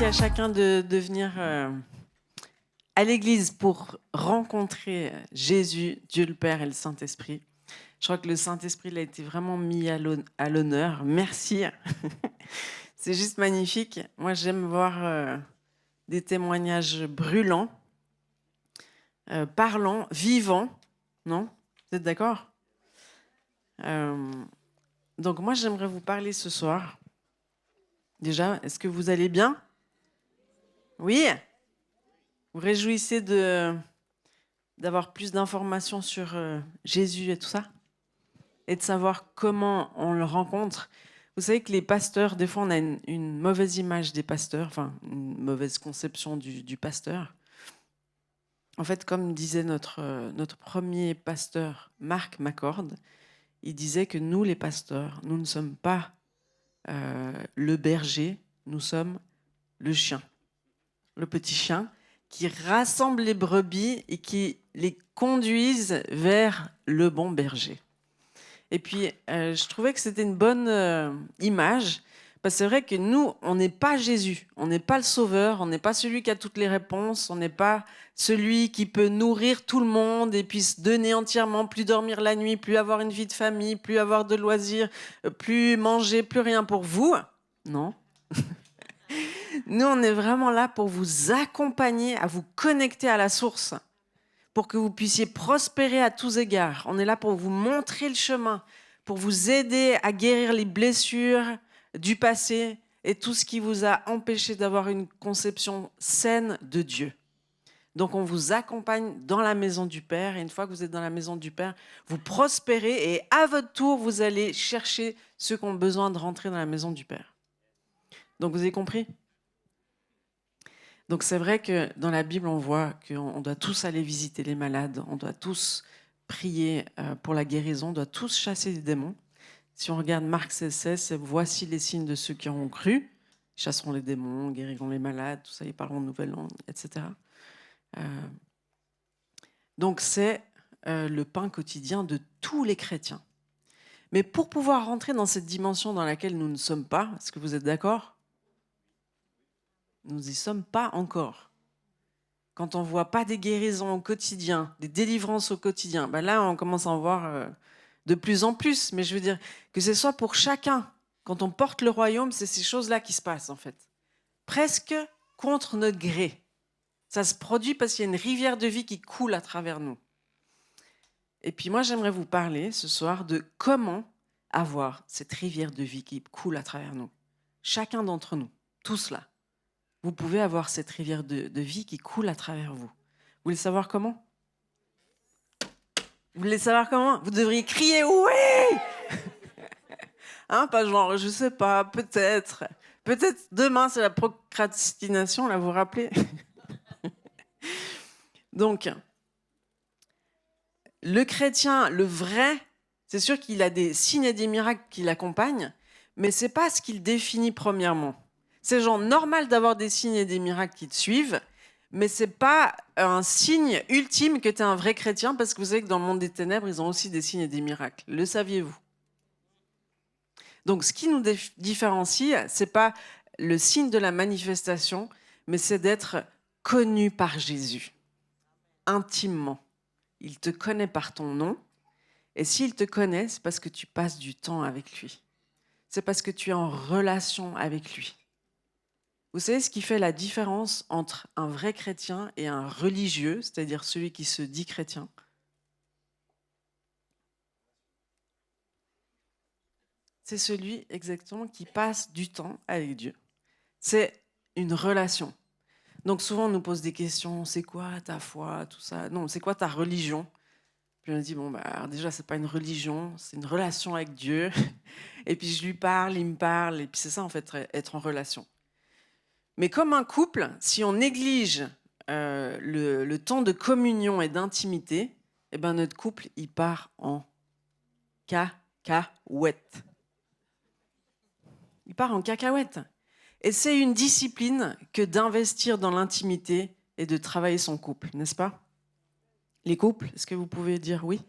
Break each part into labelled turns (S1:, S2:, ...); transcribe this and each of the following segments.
S1: Merci à chacun de venir à l'église pour rencontrer Jésus, Dieu le Père et le Saint-Esprit. Je crois que le Saint-Esprit il a été vraiment mis à l'honneur. Merci. C'est juste magnifique. Moi, j'aime voir des témoignages brûlants, parlants, vivants. Non? Vous êtes d'accord? Donc moi, j'aimerais vous parler ce soir. Déjà, est-ce que vous allez bien? Oui? Vous réjouissez d'avoir plus d'informations sur Jésus et tout ça? Et de savoir comment on le rencontre. Vous savez que les pasteurs, des fois, on a une mauvaise image des pasteurs, enfin, une mauvaise conception du pasteur. En fait, comme disait notre premier pasteur, Marc McCord, il disait que nous, les pasteurs, nous ne sommes pas le berger, nous sommes le chien, le petit chien qui rassemble les brebis et qui les conduisent vers le bon berger. Et puis, je trouvais que c'était une bonne image, parce que c'est vrai que nous, on n'est pas Jésus, on n'est pas le sauveur, on n'est pas celui qui a toutes les réponses, on n'est pas celui qui peut nourrir tout le monde et puis se donner entièrement, plus dormir la nuit, plus avoir une vie de famille, plus avoir de loisirs, plus manger, plus rien pour vous. Non. Nous, on est vraiment là pour vous accompagner, à vous connecter à la source, pour que vous puissiez prospérer à tous égards. On est là pour vous montrer le chemin, pour vous aider à guérir les blessures du passé et tout ce qui vous a empêché d'avoir une conception saine de Dieu. Donc on vous accompagne dans la maison du Père, et une fois que vous êtes dans la maison du Père, vous prospérez et à votre tour, vous allez chercher ceux qui ont besoin de rentrer dans la maison du Père. Donc vous avez compris ? Donc c'est vrai que dans la Bible, on voit qu'on doit tous aller visiter les malades, on doit tous prier pour la guérison, on doit tous chasser les démons. Si on regarde Marc 16, voici les signes de ceux qui auront cru, ils chasseront les démons, guériront les malades, tout ça, ils parleront de nouvelles langues, etc. Donc c'est le pain quotidien de tous les chrétiens. Mais pour pouvoir rentrer dans cette dimension dans laquelle nous ne sommes pas, est-ce que vous êtes d'accord ? Nous n'y sommes pas encore. Quand on ne voit pas des guérisons au quotidien, des délivrances au quotidien, ben là, on commence à en voir de plus en plus. Mais je veux dire que ce soit pour chacun. Quand on porte le royaume, c'est ces choses-là qui se passent, en fait. Presque contre notre gré. Ça se produit parce qu'il y a une rivière de vie qui coule à travers nous. Et puis moi, j'aimerais vous parler ce soir de comment avoir cette rivière de vie qui coule à travers nous. Chacun d'entre nous, tous là. Vous pouvez avoir cette rivière de vie qui coule à travers vous. Vous voulez savoir comment ? Vous voulez savoir comment ? Vous devriez crier « oui !» Hein, pas genre, je sais pas, peut-être. Peut-être demain, c'est la procrastination, là, vous vous rappelez ? Donc, le chrétien, le vrai, c'est sûr qu'il a des signes et des miracles qui l'accompagnent, mais c'est pas ce qu'il définit premièrement. C'est genre normal d'avoir des signes et des miracles qui te suivent, mais c'est pas un signe ultime que tu es un vrai chrétien, parce que vous savez que dans le monde des ténèbres, ils ont aussi des signes et des miracles. Le saviez-vous ? Donc, ce qui nous différencie, c'est pas le signe de la manifestation, mais c'est d'être connu par Jésus, intimement. Il te connaît par ton nom, et s'il te connaît, c'est parce que tu passes du temps avec lui. C'est parce que tu es en relation avec lui. Vous savez ce qui fait la différence entre un vrai chrétien et un religieux, c'est-à-dire celui qui se dit chrétien ? C'est celui exactement qui passe du temps avec Dieu. C'est une relation. Donc souvent on nous pose des questions, c'est quoi ta foi, tout ça ? Non, c'est quoi ta religion ? Puis on dit, bon, bah, alors déjà, c'est pas une religion, c'est une relation avec Dieu. Et puis je lui parle, il me parle, et puis c'est ça en fait, être en relation. Mais comme un couple, si on néglige le temps de communion et d'intimité, eh ben notre couple, il part en cacahuète. Il part en cacahuète. Et c'est une discipline que d'investir dans l'intimité et de travailler son couple, n'est-ce pas ? Les couples, est-ce que vous pouvez dire oui ?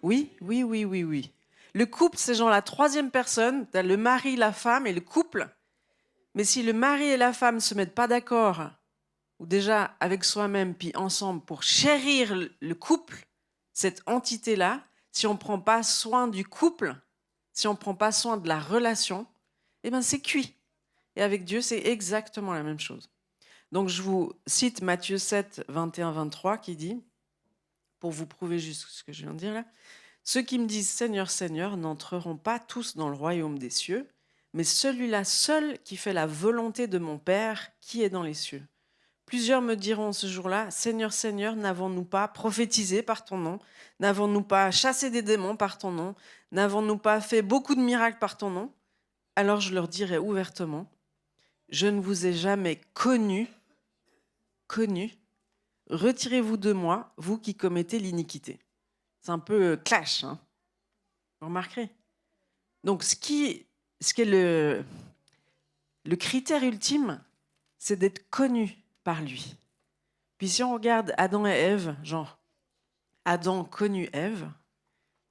S1: Oui, oui, oui, oui, oui. Le couple, c'est genre la troisième personne, t'as le mari, la femme et le couple. Mais si le mari et la femme ne se mettent pas d'accord, ou déjà avec soi-même, puis ensemble, pour chérir le couple, cette entité-là, si on ne prend pas soin du couple, si on ne prend pas soin de la relation, eh bien c'est cuit. Et avec Dieu, c'est exactement la même chose. Donc je vous cite Matthieu 7, 21, 23 qui dit, pour vous prouver juste ce que je viens de dire là, « Ceux qui me disent Seigneur, Seigneur n'entreront pas tous dans le royaume des cieux, mais celui-là seul qui fait la volonté de mon Père qui est dans les cieux. Plusieurs me diront ce jour-là, Seigneur, Seigneur, n'avons-nous pas prophétisé par ton nom? N'avons-nous pas chassé des démons par ton nom? N'avons-nous pas fait beaucoup de miracles par ton nom? Alors je leur dirai ouvertement, je ne vous ai jamais connu. Retirez-vous de moi, vous qui commettez l'iniquité. » C'est un peu clash, hein, vous remarquerez. Donc ce qui est le critère ultime, c'est d'être connu par lui. Puis si on regarde Adam et Ève, genre Adam connu Ève,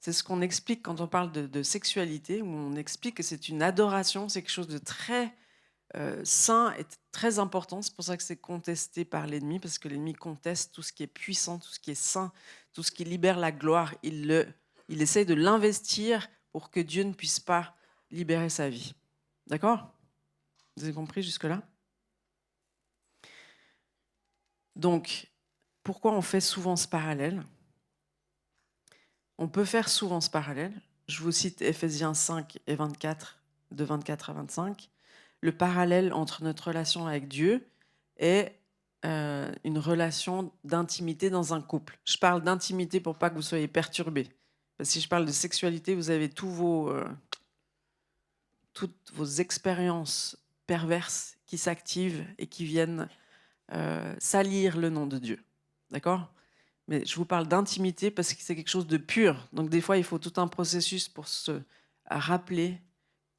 S1: c'est ce qu'on explique quand on parle de sexualité, où on explique que c'est une adoration, c'est quelque chose de très saint et très important. C'est pour ça que c'est contesté par l'ennemi, parce que l'ennemi conteste tout ce qui est puissant, tout ce qui est saint, tout ce qui libère la gloire. Il essaye de l'investir pour que Dieu ne puisse pas libérer sa vie. D'accord ? Vous avez compris jusque-là ? Donc, pourquoi on fait souvent ce parallèle ? On peut faire souvent ce parallèle. Je vous cite Éphésiens 5 et 24, de 24 à 25. Le parallèle entre notre relation avec Dieu et une relation d'intimité dans un couple. Je parle d'intimité pour pas que vous soyez perturbés. Parce que si je parle de sexualité, vous avez toutes vos expériences perverses qui s'activent et qui viennent salir le nom de Dieu. D'accord ? Mais je vous parle d'intimité parce que c'est quelque chose de pur. Donc des fois, il faut tout un processus pour se rappeler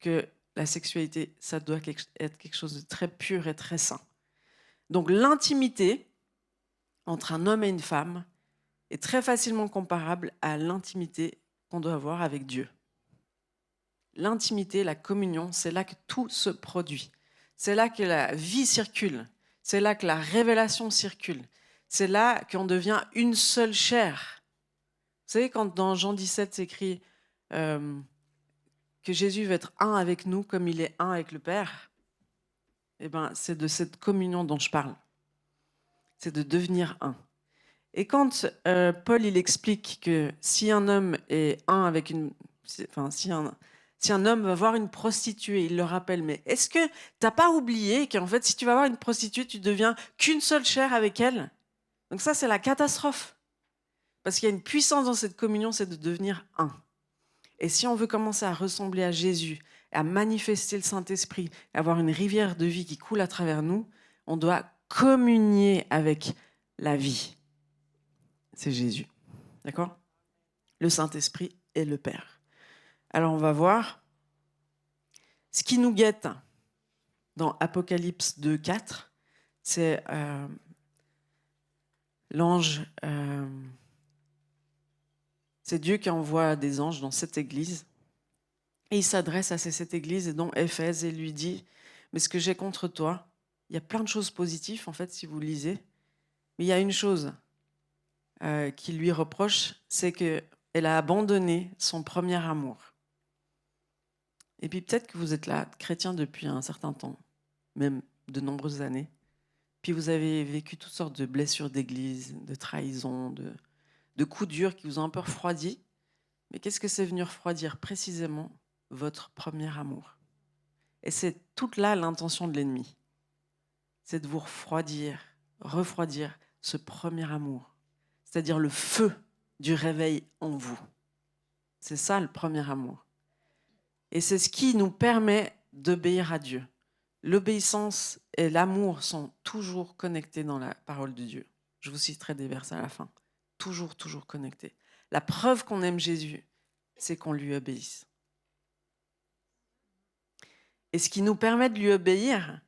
S1: que la sexualité, ça doit être quelque chose de très pur et très saint. Donc l'intimité entre un homme et une femme est très facilement comparable à l'intimité qu'on doit avoir avec Dieu. L'intimité, la communion, c'est là que tout se produit. C'est là que la vie circule. C'est là que la révélation circule. C'est là qu'on devient une seule chair. Vous savez, quand dans Jean 17, c'est écrit que Jésus veut être un avec nous comme il est un avec le Père, eh ben, c'est de cette communion dont je parle. C'est de devenir un. Et quand Paul il explique que si un homme est un avec si un homme va voir une prostituée, il le rappelle, mais est-ce que t'as pas oublié qu'en fait, si tu vas voir une prostituée, tu deviens qu'une seule chair avec elle? Donc ça, c'est la catastrophe. Parce qu'il y a une puissance dans cette communion, c'est de devenir un. Et si on veut commencer à ressembler à Jésus, à manifester le Saint-Esprit, avoir une rivière de vie qui coule à travers nous, on doit communier avec la vie. C'est Jésus. D'accord ? Le Saint-Esprit et le Père. Alors on va voir ce qui nous guette dans Apocalypse 2, 4. C'est l'ange, c'est Dieu qui envoie des anges dans cette église. Et il s'adresse à cette église, et dont Éphèse, et lui dit, mais ce que j'ai contre toi, il y a plein de choses positives en fait si vous lisez, mais il y a une chose qui lui reproche, c'est qu'elle a abandonné son premier amour. Et puis peut-être que vous êtes là, chrétien depuis un certain temps, même de nombreuses années, puis vous avez vécu toutes sortes de blessures d'église, de trahisons, de coups durs qui vous ont un peu refroidi. Mais qu'est-ce que c'est venu refroidir précisément? Votre premier amour. Et c'est toute là l'intention de l'ennemi. C'est de vous refroidir ce premier amour. C'est-à-dire le feu du réveil en vous. C'est ça le premier amour. Et c'est ce qui nous permet d'obéir à Dieu. L'obéissance et l'amour sont toujours connectés dans la parole de Dieu. Je vous citerai des versets à la fin. Toujours, toujours connectés. La preuve qu'on aime Jésus, c'est qu'on lui obéisse. Et ce qui nous permet de lui obéir,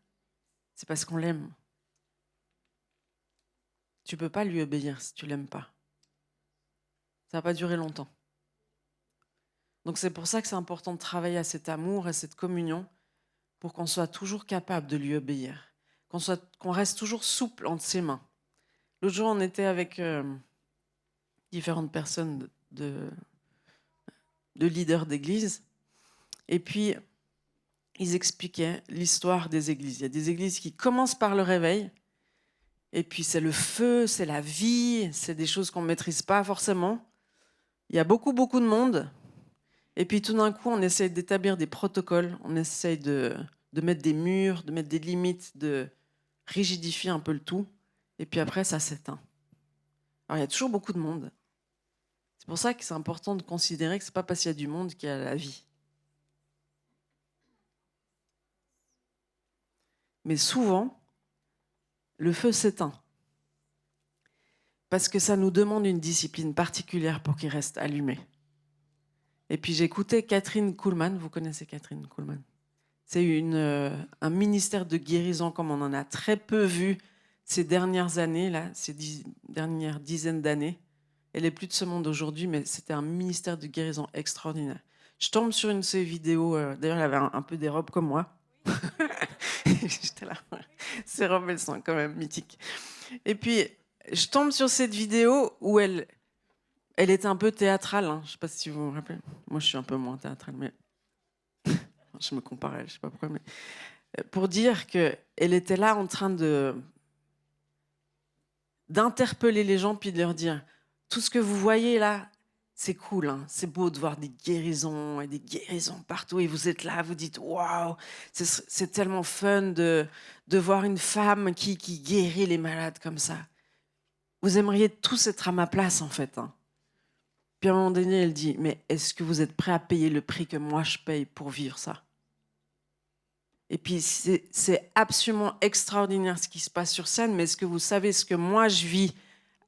S1: c'est parce qu'on l'aime. Tu ne peux pas lui obéir si tu ne l'aimes pas. Ça ne va pas durer longtemps. Donc c'est pour ça que c'est important de travailler à cet amour, à cette communion, pour qu'on soit toujours capable de lui obéir, qu'on reste toujours souple entre ses mains. L'autre jour, on était avec différentes personnes de leaders d'église, et puis ils expliquaient l'histoire des églises. Il y a des églises qui commencent par le réveil, et puis c'est le feu, c'est la vie, c'est des choses qu'on ne maîtrise pas forcément. Il y a beaucoup de monde, et puis tout d'un coup, on essaye d'établir des protocoles, on essaye de mettre des murs, de mettre des limites, de rigidifier un peu le tout, et puis après, ça s'éteint. Alors, il y a toujours beaucoup de monde. C'est pour ça que c'est important de considérer que ce n'est pas parce qu'il y a du monde qu'il y a la vie. Mais souvent, le feu s'éteint. Parce que ça nous demande une discipline particulière pour qu'il reste allumé. Et puis j'écoutais Catherine Kuhlman. Vous connaissez Catherine Kuhlman? C'est un ministère de guérison comme on en a très peu vu ces dernières années, là, ces dernières dizaines d'années. Elle est plus de ce monde aujourd'hui, mais c'était un ministère de guérison extraordinaire. Je tombe sur une de ses vidéos. D'ailleurs, elle avait un peu des robes comme moi. J'étais là. Ces robes, elles sont quand même mythiques. Et puis, je tombe sur cette vidéo où elle était un peu théâtrale. Hein. Je ne sais pas si vous vous rappelez. Moi, je suis un peu moins théâtrale, mais je me compare à elle, je ne sais pas pourquoi. Mais pour dire qu'elle était là en train d'interpeller les gens puis de leur dire tout ce que vous voyez là, c'est cool, hein. C'est beau de voir des guérisons et des guérisons partout et vous êtes là, vous dites waouh, c'est tellement fun de voir une femme qui guérit les malades comme ça. Vous aimeriez tous être à ma place en fait. Hein. Puis à un moment donné, elle dit mais est-ce que vous êtes prêts à payer le prix que moi je paye pour vivre ça? Et puis, c'est absolument extraordinaire ce qui se passe sur scène, mais est-ce que vous savez ce que moi je vis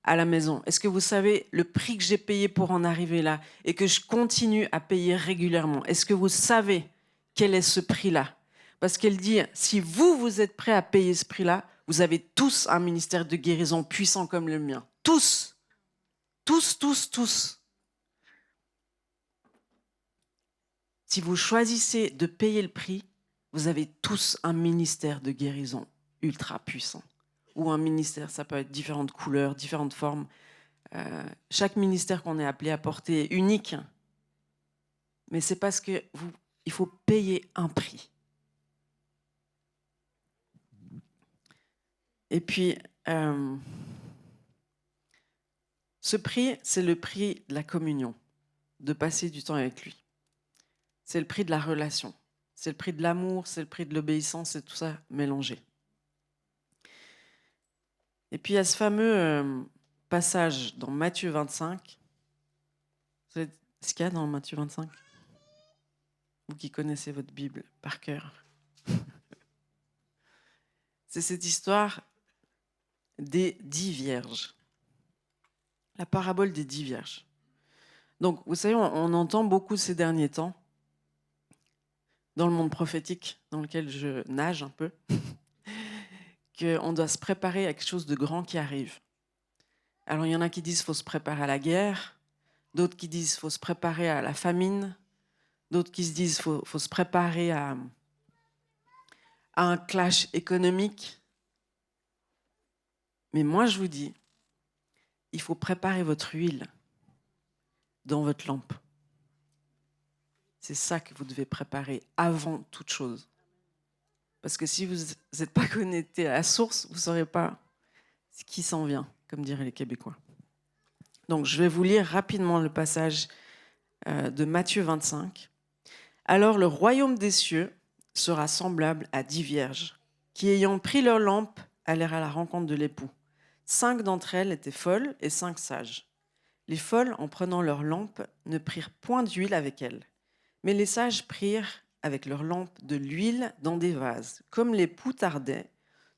S1: à la maison? Est-ce que vous savez le prix que j'ai payé pour en arriver là et que je continue à payer régulièrement? Est-ce que vous savez quel est ce prix-là? Parce qu'elle dit, si vous êtes prêts à payer ce prix-là, vous avez tous un ministère de guérison puissant comme le mien. Tous. Tous, tous, tous. Si vous choisissez de payer le prix, vous avez tous un ministère de guérison ultra puissant. Ou un ministère, ça peut être différentes couleurs, différentes formes. Chaque ministère qu'on est appelé à porter est unique. Mais c'est parce qu'il faut payer un prix. Et puis, ce prix, c'est le prix de la communion, de passer du temps avec lui. C'est le prix de la relation. C'est le prix de l'amour, c'est le prix de l'obéissance, c'est tout ça mélangé. Et puis il y a ce fameux passage dans Matthieu 25. Vous savez ce qu'il y a dans Matthieu 25? Vous qui connaissez votre Bible par cœur. C'est cette histoire des 10 vierges. La parabole des 10 vierges. Donc, vous savez, on entend beaucoup ces derniers temps, dans le monde prophétique, dans lequel je nage un peu, qu'on doit se préparer à quelque chose de grand qui arrive. Alors, il y en a qui disent qu'il faut se préparer à la guerre, d'autres qui disent qu'il faut se préparer à la famine, d'autres qui se disent qu'il faut se préparer à un clash économique. Mais moi, je vous dis, il faut préparer votre huile dans votre lampe. C'est ça que vous devez préparer avant toute chose. Parce que si vous n'êtes pas connecté à la source, vous ne saurez pas ce qui s'en vient, comme diraient les Québécois. Donc, je vais vous lire rapidement le passage de Matthieu 25. Alors, le royaume des cieux sera semblable à 10 vierges qui, ayant pris leur lampe, allèrent à la rencontre de l'époux. 5 d'entre elles étaient folles et 5 sages. Les folles, en prenant leur lampe, ne prirent point d'huile avec elles. Mais les sages prirent avec leurs lampes de l'huile dans des vases. Comme l'époux tardait,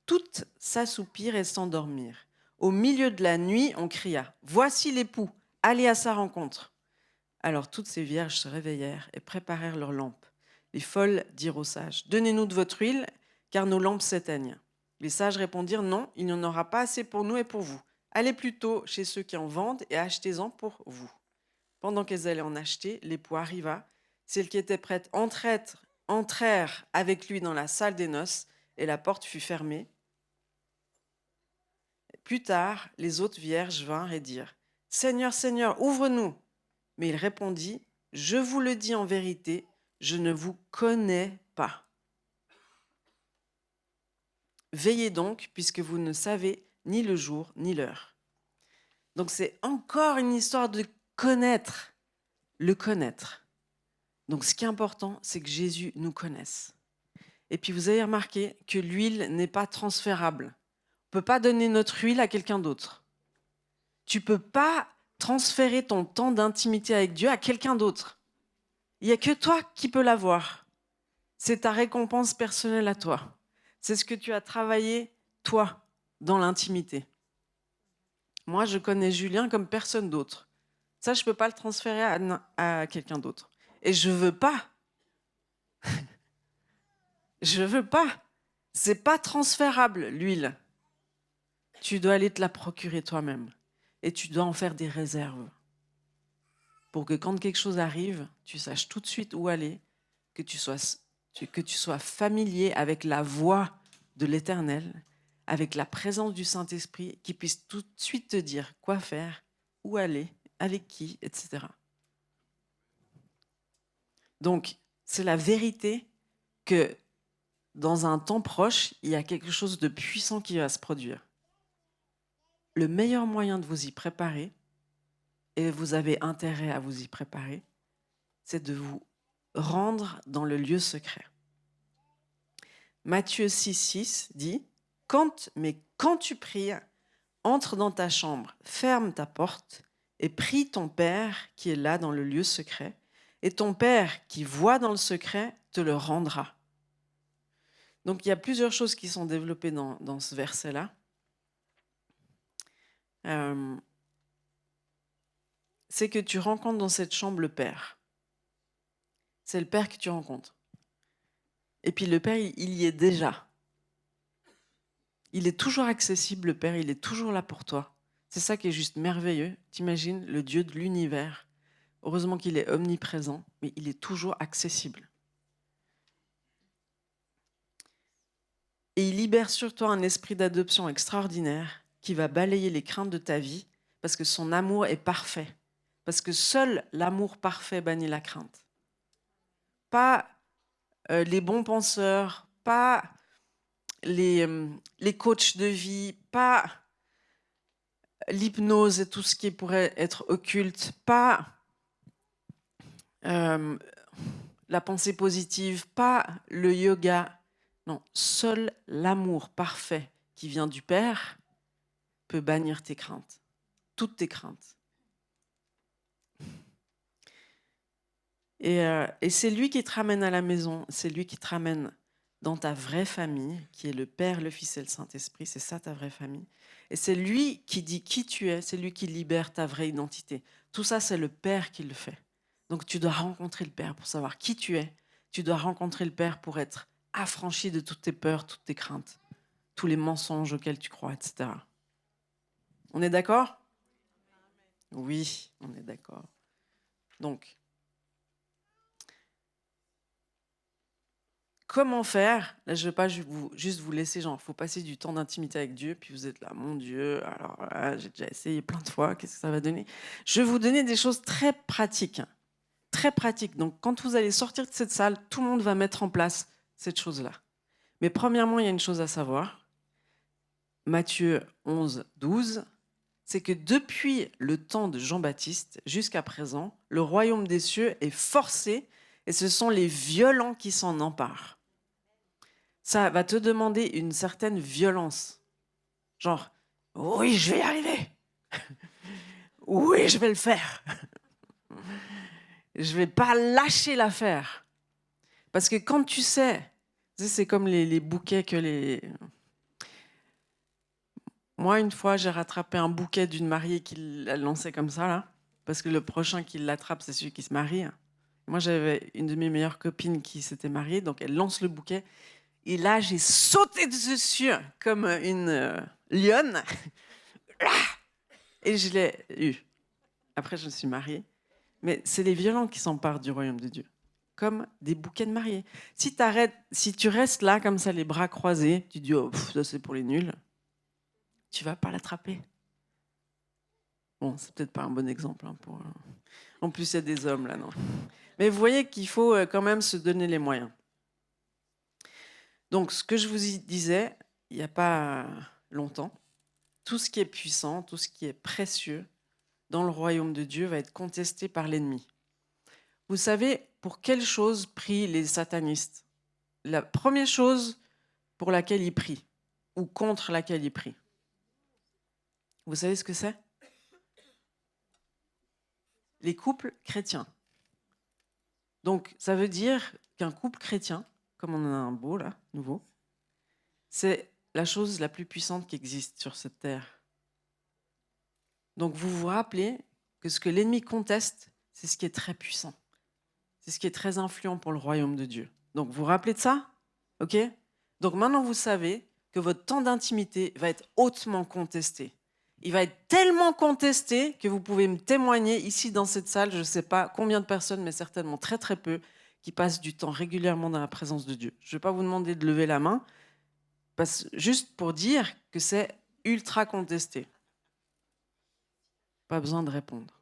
S1: toutes s'assoupirent et s'endormirent. Au milieu de la nuit, on cria « Voici l'époux, allez à sa rencontre !» Alors toutes ces vierges se réveillèrent et préparèrent leurs lampes. Les folles dirent aux sages « Donnez-nous de votre huile, car nos lampes s'éteignent. » Les sages répondirent « Non, il n'y en aura pas assez pour nous et pour vous. Allez plutôt chez ceux qui en vendent et achetez-en pour vous. » Pendant qu'elles allaient en acheter, l'époux arriva. Celles qui étaient prêtes entrèrent avec lui dans la salle des noces et la porte fut fermée. Plus tard, les autres vierges vinrent et dirent « Seigneur, Seigneur, ouvre-nous !» Mais il répondit « Je vous le dis en vérité, je ne vous connais pas. Veillez donc, puisque vous ne savez ni le jour ni l'heure. » Donc c'est encore une histoire de connaître, le connaître. Donc ce qui est important, c'est que Jésus nous connaisse. Et puis vous avez remarqué que l'huile n'est pas transférable. On ne peut pas donner notre huile à quelqu'un d'autre. Tu ne peux pas transférer ton temps d'intimité avec Dieu à quelqu'un d'autre. Il n'y a que toi qui peux l'avoir. C'est ta récompense personnelle à toi. C'est ce que tu as travaillé, toi, dans l'intimité. Moi, je connais Julien comme personne d'autre. Ça, je ne peux pas le transférer à quelqu'un d'autre. Et je ne veux pas. Je ne veux pas. Ce n'est pas transférable, l'huile. Tu dois aller te la procurer toi-même. Et tu dois en faire des réserves. Pour que quand quelque chose arrive, tu saches tout de suite où aller, que tu sois familier avec la voix de l'Éternel, avec la présence du Saint-Esprit, qui puisse tout de suite te dire quoi faire, où aller, avec qui, etc. Donc, c'est la vérité que dans un temps proche, il y a quelque chose de puissant qui va se produire. Le meilleur moyen de vous y préparer, et vous avez intérêt à vous y préparer, c'est de vous rendre dans le lieu secret. Matthieu 6,6 dit « Quand tu pries, entre dans ta chambre, ferme ta porte et prie ton Père qui est là dans le lieu secret, et ton Père qui voit dans le secret te le rendra. » Donc il y a plusieurs choses qui sont développées dans ce verset-là. C'est que tu rencontres dans cette chambre le Père. C'est le Père que tu rencontres. Et puis le Père, il y est déjà. Il est toujours accessible, le Père, il est toujours là pour toi. C'est ça qui est juste merveilleux. T'imagines le Dieu de l'univers. Heureusement qu'il est omniprésent, mais il est toujours accessible. Et il libère sur toi un esprit d'adoption extraordinaire qui va balayer les craintes de ta vie parce que son amour est parfait. Parce que seul l'amour parfait bannit la crainte. Pas les bons penseurs, pas les coachs de vie, pas l'hypnose et tout ce qui pourrait être occulte, pas la pensée positive, pas le yoga. Non, seul l'amour parfait qui vient du Père peut bannir tes craintes, toutes tes craintes. Et c'est lui qui te ramène à la maison, c'est lui qui te ramène dans ta vraie famille, qui est le Père, le Fils et le Saint-Esprit, c'est ça ta vraie famille. Et c'est lui qui dit qui tu es, c'est lui qui libère ta vraie identité. Tout ça, c'est le Père qui le fait. Donc tu dois rencontrer le Père pour savoir qui tu es. Tu dois rencontrer le Père pour être affranchi de toutes tes peurs, toutes tes craintes, tous les mensonges auxquels tu crois, etc. On est d'accord ? Oui, on est d'accord. Donc, comment faire ? Là, je ne vais pas juste vous laisser, genre, il faut passer du temps d'intimité avec Dieu, puis vous êtes là, mon Dieu, alors là, j'ai déjà essayé plein de fois, qu'est-ce que ça va donner ? Je vais vous donner des choses très pratiques. Très pratiques. Donc, quand vous allez sortir de cette salle, tout le monde va mettre en place cette chose-là. Mais premièrement, il y a une chose à savoir. Matthieu 11, 12, c'est que depuis le temps de Jean-Baptiste jusqu'à présent, le royaume des cieux est forcé et ce sont les violents qui s'en emparent. Ça va te demander une certaine violence. Genre, oui, je vais y arriver. Oui, je vais le faire. Je vais pas lâcher l'affaire. Parce que quand tu sais, c'est comme les bouquets que les... Moi, une fois, j'ai rattrapé un bouquet d'une mariée qui l'a lancé comme ça, là, parce que le prochain qui l'attrape, c'est celui qui se marie. Moi, j'avais une de mes meilleures copines qui s'était mariée, donc elle lance le bouquet. Et là, j'ai sauté dessus comme une lionne. Et je l'ai eu. Après, je me suis mariée. Mais c'est les violents qui s'emparent du royaume de Dieu. comme des bouquets de mariés. Si tu restes là comme ça, les bras croisés, tu dis oh, ça c'est pour les nuls, tu vas pas l'attraper. Bon, c'est peut-être pas un bon exemple. En plus, il y a des hommes là, non. Mais vous voyez qu'il faut quand même se donner les moyens. Donc, ce que je vous disais, il n'y a pas longtemps, tout ce qui est puissant, tout ce qui est précieux dans le royaume de Dieu va être contesté par l'ennemi. Vous savez pour quelle chose prient les satanistes? La première chose pour laquelle ils prient, ou contre laquelle ils prient. Vous savez ce que c'est? Les couples chrétiens. Donc, ça veut dire qu'un couple chrétien, comme on en a un beau là, nouveau, c'est la chose la plus puissante qui existe sur cette terre. Donc, vous vous rappelez que ce que l'ennemi conteste, c'est ce qui est très puissant. C'est ce qui est très influent pour le royaume de Dieu. Donc, vous vous rappelez de ça? Ok? Donc, maintenant, vous savez que votre temps d'intimité va être hautement contesté. Il va être tellement contesté que vous pouvez me témoigner ici dans cette salle, je ne sais pas combien de personnes, mais certainement très très peu, qui passent du temps régulièrement dans la présence de Dieu. Je ne vais pas vous demander de lever la main, juste pour dire que c'est ultra contesté. Pas besoin de répondre.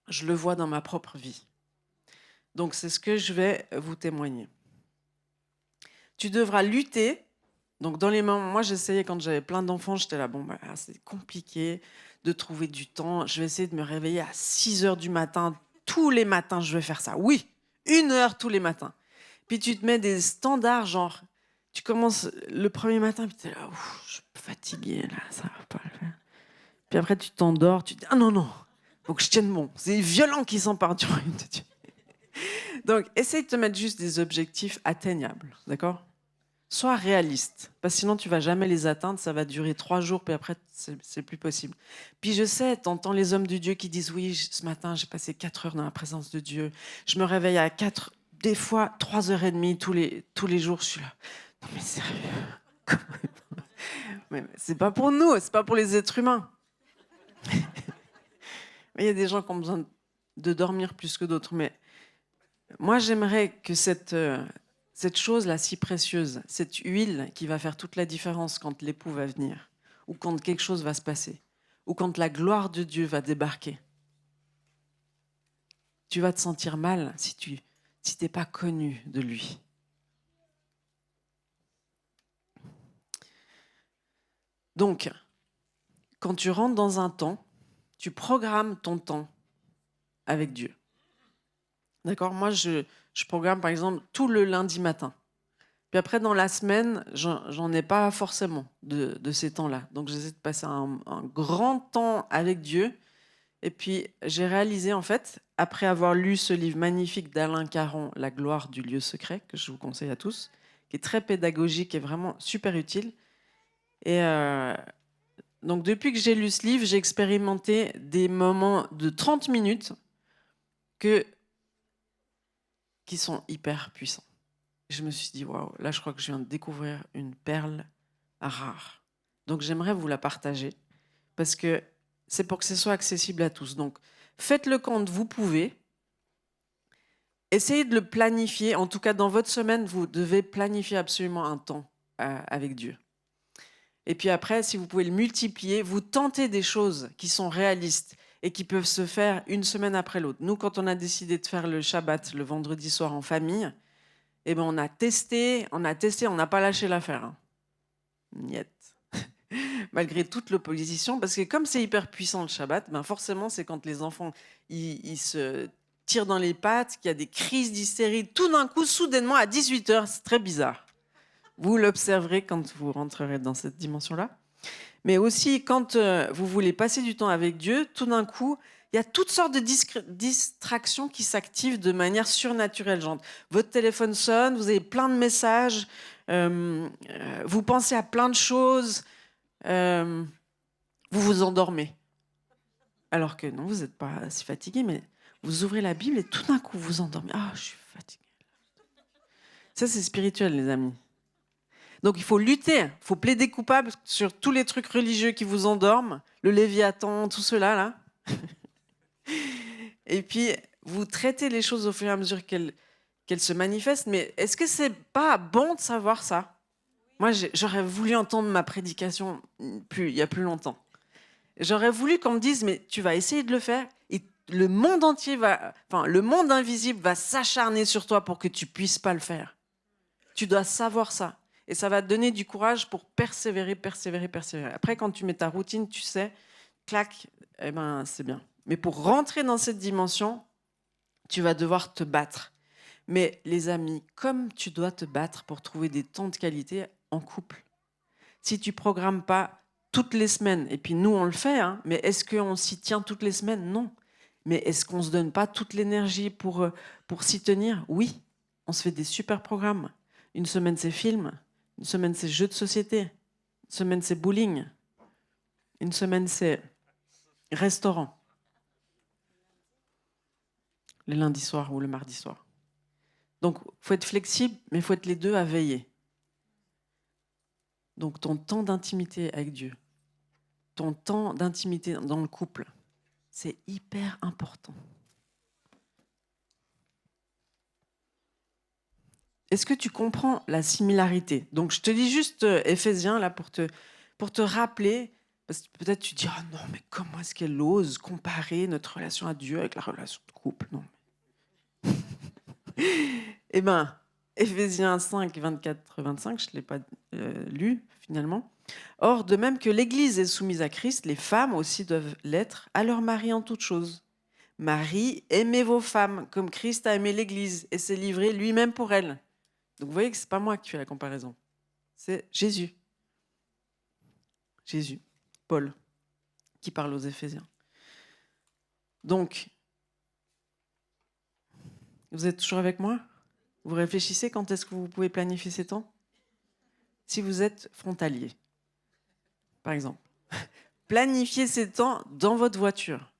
S1: Je le vois dans ma propre vie. Donc c'est ce que je vais vous témoigner. Tu devras lutter. Donc dans les mains, moi j'essayais quand j'avais plein d'enfants, j'étais là, bon, c'est compliqué de trouver du temps. Je vais essayer de me réveiller à 6h du matin. Tous les matins, je vais faire ça. Oui, 1 heure tous les matins. Puis tu te mets des standards, genre, tu commences le premier matin, puis tu es là, je suis fatiguée, là, ça va pas le faire. Puis après, tu t'endors, tu te dis, ah non, faut que je tienne bon. C'est violent qui s'empare du royaume de Dieu. Donc, essaye de te mettre juste des objectifs atteignables, d'accord? Sois réaliste, parce que sinon tu vas jamais les atteindre, ça va durer 3 jours, puis après c'est plus possible. Puis je sais, t'entends les hommes de Dieu qui disent oui, ce matin j'ai passé 4 heures dans la présence de Dieu, je me réveille à 4, des fois 3h30 tous les jours, je suis là. Non mais sérieux, mais c'est pas pour nous, c'est pas pour les êtres humains. Il y a des gens qui ont besoin de dormir plus que d'autres, mais moi j'aimerais que cette chose-là si précieuse, cette huile qui va faire toute la différence quand l'époux va venir, ou quand quelque chose va se passer, ou quand la gloire de Dieu va débarquer. Tu vas te sentir mal si tu n'es pas connu de lui. Donc, quand tu rentres dans un temps, tu programmes ton temps avec Dieu. D'accord? Moi, je programme par exemple tout le lundi matin. Puis après, dans la semaine, j'en ai pas forcément de ces temps-là. Donc, j'essaie de passer un grand temps avec Dieu. Et puis, j'ai réalisé, en fait, après avoir lu ce livre magnifique d'Alain Caron, La gloire du lieu secret, que je vous conseille à tous, qui est très pédagogique et vraiment super utile. Et donc, depuis que j'ai lu ce livre, j'ai expérimenté des moments de 30 minutes qui sont hyper puissants. Je me suis dit, waouh, là, je crois que je viens de découvrir une perle rare. Donc, j'aimerais vous la partager parce que c'est pour que ce soit accessible à tous. Donc, faites-le quand vous pouvez. Essayez de le planifier. En tout cas, dans votre semaine, vous devez planifier absolument un temps avec Dieu. Et puis après, si vous pouvez le multiplier, vous tentez des choses qui sont réalistes et qui peuvent se faire une semaine après l'autre. Nous, quand on a décidé de faire le Shabbat le vendredi soir en famille, eh ben, on a testé, on n'a pas lâché l'affaire. Hein. Niet. Malgré toute l'opposition, parce que comme c'est hyper puissant le Shabbat, ben forcément, c'est quand les enfants ils se tirent dans les pattes, qu'il y a des crises d'hystérie, tout d'un coup, soudainement, à 18h, c'est très bizarre. Vous l'observerez quand vous rentrerez dans cette dimension-là. Mais aussi, quand vous voulez passer du temps avec Dieu, tout d'un coup, il y a toutes sortes de distractions qui s'activent de manière surnaturelle. Genre, votre téléphone sonne, vous avez plein de messages, vous pensez à plein de choses, vous vous endormez. Alors que non, vous n'êtes pas si fatigué, mais vous ouvrez la Bible et tout d'un coup, vous endormez. Ah, je suis fatigué. Ça, c'est spirituel, les amis. Donc, il faut lutter, il faut plaider coupable sur tous les trucs religieux qui vous endorment, le Léviathan, tout cela, là. Et puis, vous traitez les choses au fur et à mesure qu'elles se manifestent, mais est-ce que c'est pas bon de savoir ça? Moi, j'aurais voulu entendre ma prédication il y a plus longtemps. J'aurais voulu qu'on me dise, mais tu vas essayer de le faire et le monde entier le monde invisible va s'acharner sur toi pour que tu puisses pas le faire. Tu dois savoir ça. Et ça va te donner du courage pour persévérer. Après, quand tu mets ta routine, tu sais, clac, eh ben, c'est bien. Mais pour rentrer dans cette dimension, tu vas devoir te battre. Mais les amis, comme tu dois te battre pour trouver des temps de qualité en couple, si tu programmes pas toutes les semaines, et puis nous on le fait, hein, mais est-ce qu'on s'y tient toutes les semaines? Non. Mais est-ce qu'on se donne pas toute l'énergie pour s'y tenir? Oui. On se fait des super programmes. Une semaine c'est film, une semaine c'est jeux de société, une semaine c'est bowling, une semaine c'est restaurant. Le lundi soir ou le mardi soir. Donc, il faut être flexible, mais il faut être les deux à veiller. Donc, ton temps d'intimité avec Dieu, ton temps d'intimité dans le couple, c'est hyper important. Est-ce que tu comprends la similarité? Donc, je te lis juste Éphésiens, là, pour te rappeler, parce que peut-être tu dis, « Ah non, mais comment est-ce qu'elle ose comparer notre relation à Dieu avec la relation de couple ?» Non. Eh bien, Éphésiens 5, 24, 25, je ne l'ai pas lu finalement. Or, de même que l'Église est soumise à Christ, les femmes aussi doivent l'être à leur mari en toutes choses. Marie, aimez vos femmes comme Christ a aimé l'Église et s'est livré lui-même pour elle. Donc vous voyez que ce n'est pas moi qui fais la comparaison, c'est Jésus. Jésus, Paul, qui parle aux Éphésiens. Donc, vous êtes toujours avec moi? Vous réfléchissez quand est-ce que vous pouvez planifier ces temps? Si vous êtes frontalier, par exemple, planifiez ces temps dans votre voiture.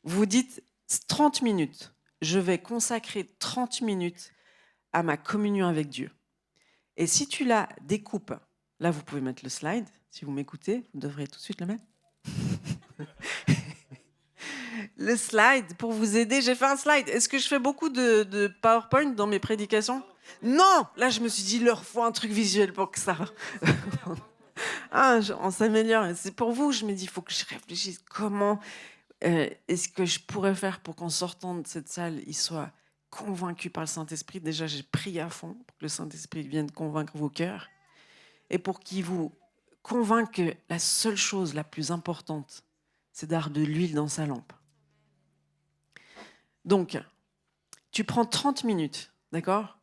S1: Vous dites 30 minutes. Je vais consacrer 30 minutes à ma communion avec Dieu. Et si tu la découpes, là vous pouvez mettre le slide. Si vous m'écoutez, vous devrez tout de suite le mettre. Le slide, pour vous aider, j'ai fait un slide. Est-ce que je fais beaucoup de PowerPoint dans mes prédications? Non! Là, je me suis dit, il leur faut un truc visuel pour que ça... on s'améliore. C'est pour vous, je me dis, il faut que je réfléchisse. Comment est-ce que je pourrais faire pour qu'en sortant de cette salle, ils soient convaincus par le Saint-Esprit? Déjà, j'ai prié à fond pour que le Saint-Esprit vienne convaincre vos cœurs et pour qu'il vous convainque que la seule chose la plus importante, c'est d'avoir de l'huile dans sa lampe. Donc, tu prends 30 minutes, d'accord?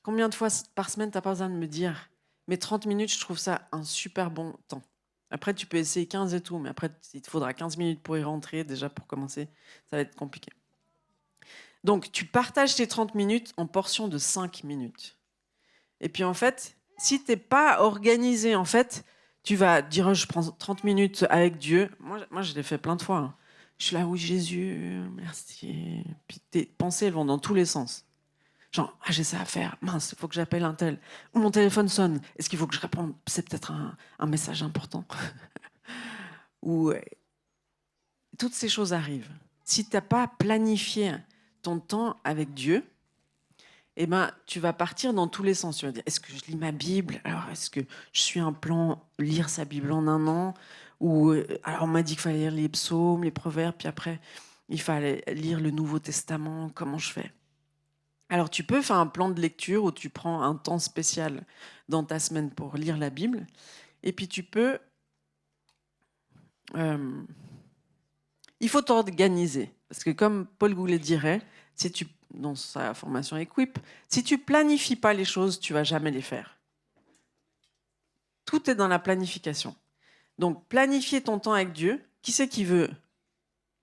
S1: Combien de fois par semaine, tu n'as pas besoin de me dire, mais 30 minutes, je trouve ça un super bon temps. Après, tu peux essayer 15 et tout, mais après, il te faudra 15 minutes pour y rentrer. Déjà, pour commencer, ça va être compliqué. Donc, tu partages tes 30 minutes en portions de 5 minutes. Et puis, en fait, si tu n'es pas organisé, en fait, tu vas dire, oh, je prends 30 minutes avec Dieu. Moi, je l'ai fait plein de fois. Hein. Je suis là, oui, Jésus, merci. Puis tes pensées, elles vont dans tous les sens. Genre, j'ai ça à faire, mince, il faut que j'appelle un tel. Ou mon téléphone sonne, est-ce qu'il faut que je réponde? C'est peut-être un message important. Ou toutes ces choses arrivent. Si tu n'as pas planifié ton temps avec Dieu, eh ben, tu vas partir dans tous les sens. Tu vas dire, est-ce que je lis ma Bible? Alors, est-ce que je suis un plan lire sa Bible en un an? Ou alors, on m'a dit qu'il fallait lire les psaumes, les proverbes, puis après, il fallait lire le Nouveau Testament. Comment je fais? Alors, tu peux faire un plan de lecture où tu prends un temps spécial dans ta semaine pour lire la Bible. Et puis, tu peux... il faut t'organiser. Parce que comme Paul Goulet dirait, dans sa formation Equip, si tu planifies pas les choses, tu vas jamais les faire. Tout est dans la planification. Donc, planifier ton temps avec Dieu. Qui c'est qui veut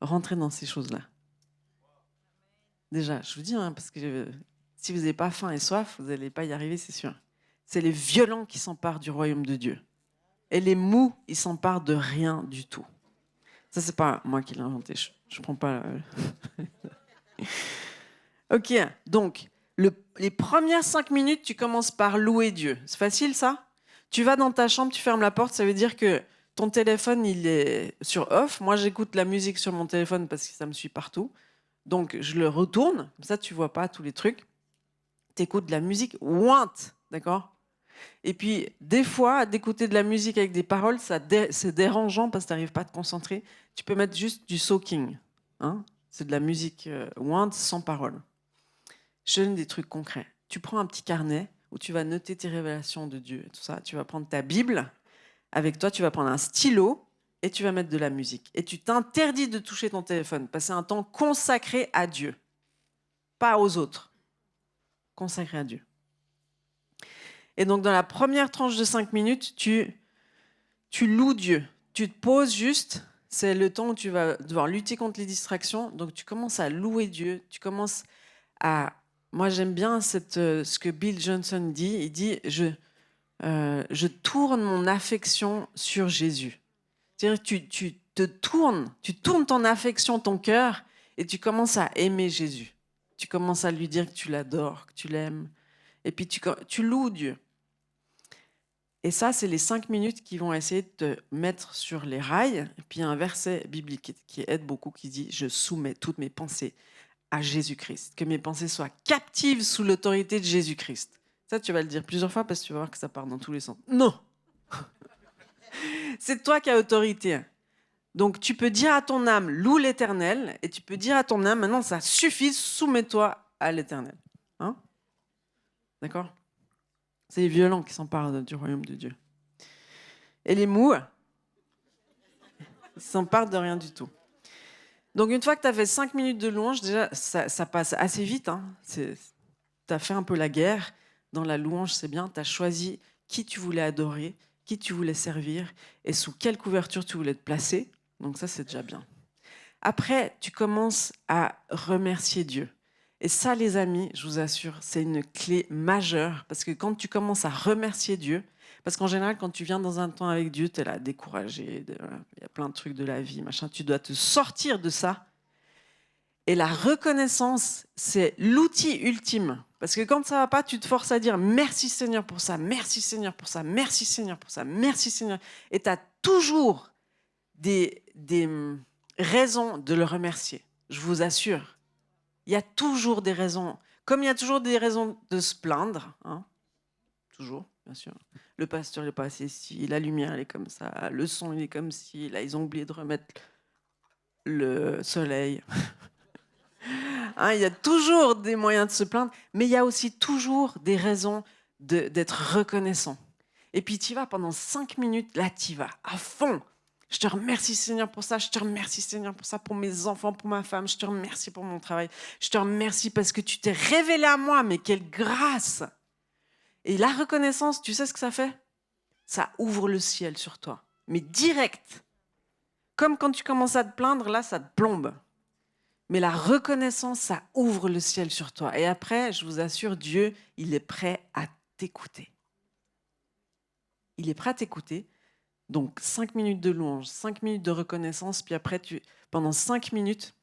S1: rentrer dans ces choses-là? Déjà, je vous dis, hein, parce que si vous n'avez pas faim et soif, vous n'allez pas y arriver, c'est sûr. C'est les violents qui s'emparent du royaume de Dieu. Et les mous, ils s'emparent de rien du tout. Ça, c'est pas moi qui l'ai inventé. Je prends pas... Ok, donc, les premières 5 minutes, tu commences par louer Dieu. C'est facile, ça? Tu vas dans ta chambre, tu fermes la porte, ça veut dire que ton téléphone, il est sur off. Moi, j'écoute la musique sur mon téléphone parce que ça me suit partout. Donc, je le retourne. Comme ça, tu vois pas tous les trucs. Tu écoutes de la musique. Ouinte, d'accord? Et puis, des fois, d'écouter de la musique avec des paroles, c'est dérangeant parce que tu n'arrives pas à te concentrer. Tu peux mettre juste du soaking. Hein? C'est de la musique ouinte sans parole. Je donne des trucs concrets. Tu prends un petit carnet où tu vas noter tes révélations de Dieu et tout ça. Tu vas prendre ta Bible. Avec toi, tu vas prendre un stylo et tu vas mettre de la musique. Et tu t'interdis de toucher ton téléphone. Passer un temps consacré à Dieu. Pas aux autres. Consacré à Dieu. Et donc, dans la première tranche de 5 minutes, tu loues Dieu. Tu te poses juste. C'est le temps où tu vas devoir lutter contre les distractions. Donc, tu commences à louer Dieu. Tu commences à... Moi, j'aime bien ce que Bill Johnson dit. Il dit, je tourne mon affection sur Jésus. C'est-à-dire que tu tournes ton affection, ton cœur, et tu commences à aimer Jésus. Tu commences à lui dire que tu l'adores, que tu l'aimes. Et puis, tu loues Dieu. Et ça, c'est les 5 minutes qui vont essayer de te mettre sur les rails. Et puis, il y a un verset biblique qui aide beaucoup, qui dit « Je soumets toutes mes pensées à Jésus-Christ. Que mes pensées soient captives sous l'autorité de Jésus-Christ. » Ça, tu vas le dire plusieurs fois parce que tu vas voir que ça part dans tous les sens. Non. C'est toi qui as autorité. Donc, tu peux dire à ton âme « Loue l'Éternel » et tu peux dire à ton âme « Maintenant, ça suffit, soumets-toi à l'Éternel. » Hein? D'accord? C'est les violents qui s'emparent du royaume de Dieu. Et les mous, ils s'emparent de rien du tout. Donc, une fois que tu as fait 5 minutes de louange, déjà, ça passe assez vite. Hein. Tu as fait un peu la guerre. Dans la louange, c'est bien. Tu as choisi qui tu voulais adorer, qui tu voulais servir et sous quelle couverture tu voulais te placer. Donc ça, c'est déjà bien. Après, tu commences à remercier Dieu. Et ça, les amis, je vous assure, c'est une clé majeure. Parce que quand tu commences à remercier Dieu, parce qu'en général, quand tu viens dans un temps avec Dieu, tu es là découragé, il y a plein de trucs de la vie, machin, tu dois te sortir de ça. Et la reconnaissance, c'est l'outil ultime. Parce que quand ça va pas, tu te forces à dire merci Seigneur pour ça, merci Seigneur pour ça, merci Seigneur pour ça, merci Seigneur. Et tu as toujours des raisons de le remercier. Je vous assure. Il y a toujours des raisons. Comme il y a toujours des raisons de se plaindre. Hein, toujours, bien sûr. Le pasteur n'est pas assez ici, la lumière elle est comme ça, le son il est comme ci, là ils ont oublié de remettre le soleil. Hein, il y a toujours des moyens de se plaindre, mais il y a aussi toujours des raisons d'être reconnaissant. Et puis tu y vas pendant 5 minutes, là tu y vas à fond. Je te remercie Seigneur pour ça, je te remercie Seigneur pour ça, pour mes enfants, pour ma femme, je te remercie pour mon travail, je te remercie parce que tu t'es révélé à moi, mais quelle grâce! Et la reconnaissance, tu sais ce que ça fait? Ça ouvre le ciel sur toi, mais direct. Comme quand tu commences à te plaindre, là ça te plombe. Mais la reconnaissance, ça ouvre le ciel sur toi. Et après, je vous assure, Dieu, il est prêt à t'écouter. Il est prêt à t'écouter. Donc, 5 minutes de louange, 5 minutes de reconnaissance, puis après, pendant 5 minutes,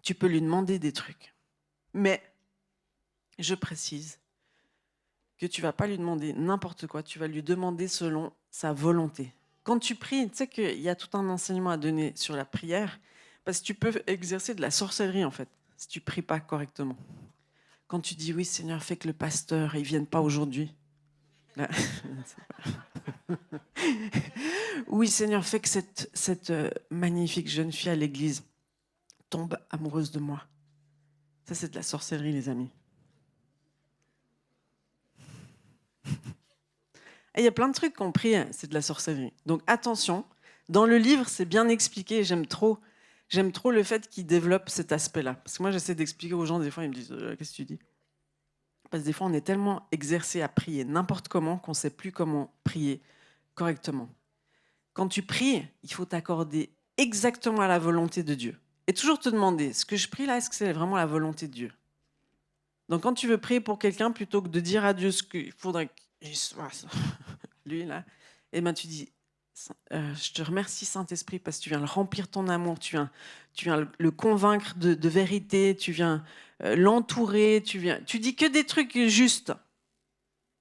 S1: tu peux lui demander des trucs. Mais, je précise que tu ne vas pas lui demander n'importe quoi, tu vas lui demander selon sa volonté. Quand tu pries, tu sais qu'il y a tout un enseignement à donner sur la prière, parce que tu peux exercer de la sorcellerie, en fait, si tu ne pries pas correctement. Quand tu dis, oui, Seigneur, fais que le pasteur, il ne vienne pas aujourd'hui. Là, oui, Seigneur, fais que cette magnifique jeune fille à l'église tombe amoureuse de moi. Ça, c'est de la sorcellerie, les amis. Et il y a plein de trucs qu'on prie, c'est de la sorcellerie. Donc attention, dans le livre, c'est bien expliqué. J'aime trop le fait qu'il développe cet aspect-là. Parce que moi, j'essaie d'expliquer aux gens, des fois, ils me disent qu'est-ce que tu dis? Parce que des fois, on est tellement exercé à prier n'importe comment qu'on ne sait plus comment prier correctement. Quand tu pries, il faut t'accorder exactement à la volonté de Dieu. Et toujours te demander, ce que je prie là, est-ce que c'est vraiment la volonté de Dieu? Donc quand tu veux prier pour quelqu'un, plutôt que de dire à Dieu ce qu'il faudrait qu'il se fasse, lui là, et ben tu dis, je te remercie Saint-Esprit parce que tu viens le remplir ton amour, tu viens le convaincre de vérité, tu viens l'entourer, tu dis que des trucs justes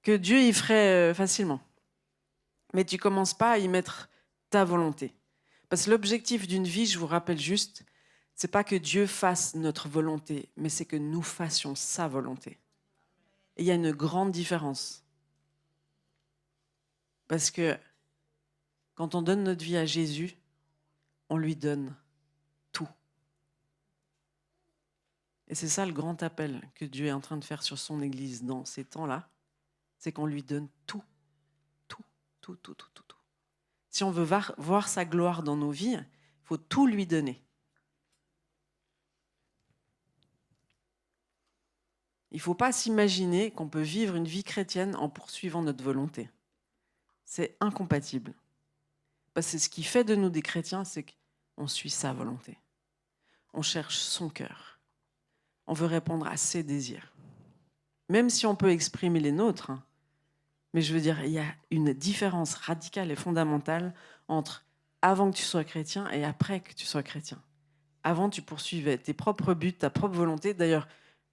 S1: que Dieu y ferait facilement. Mais tu commences pas à y mettre ta volonté. Parce que l'objectif d'une vie, je vous rappelle juste, C'est pas que Dieu fasse notre volonté, mais c'est que nous fassions sa volonté. Et il y a une grande différence. Parce que quand on donne notre vie à Jésus, on lui donne tout. Et c'est ça le grand appel que Dieu est en train de faire sur son Église dans ces temps-là, c'est qu'on lui donne tout, tout, tout, tout, tout, tout, tout. Si on veut voir sa gloire dans nos vies, il faut tout lui donner. Il ne faut pas s'imaginer qu'on peut vivre une vie chrétienne en poursuivant notre volonté. C'est incompatible. Parce que ce qui fait de nous des chrétiens, c'est qu'on suit sa volonté. On cherche son cœur. On veut répondre à ses désirs. Même si on peut exprimer les nôtres, hein, mais je veux dire, il y a une différence radicale et fondamentale entre avant que tu sois chrétien et après que tu sois chrétien. Avant, tu poursuivais tes propres buts, ta propre volonté. D'ailleurs,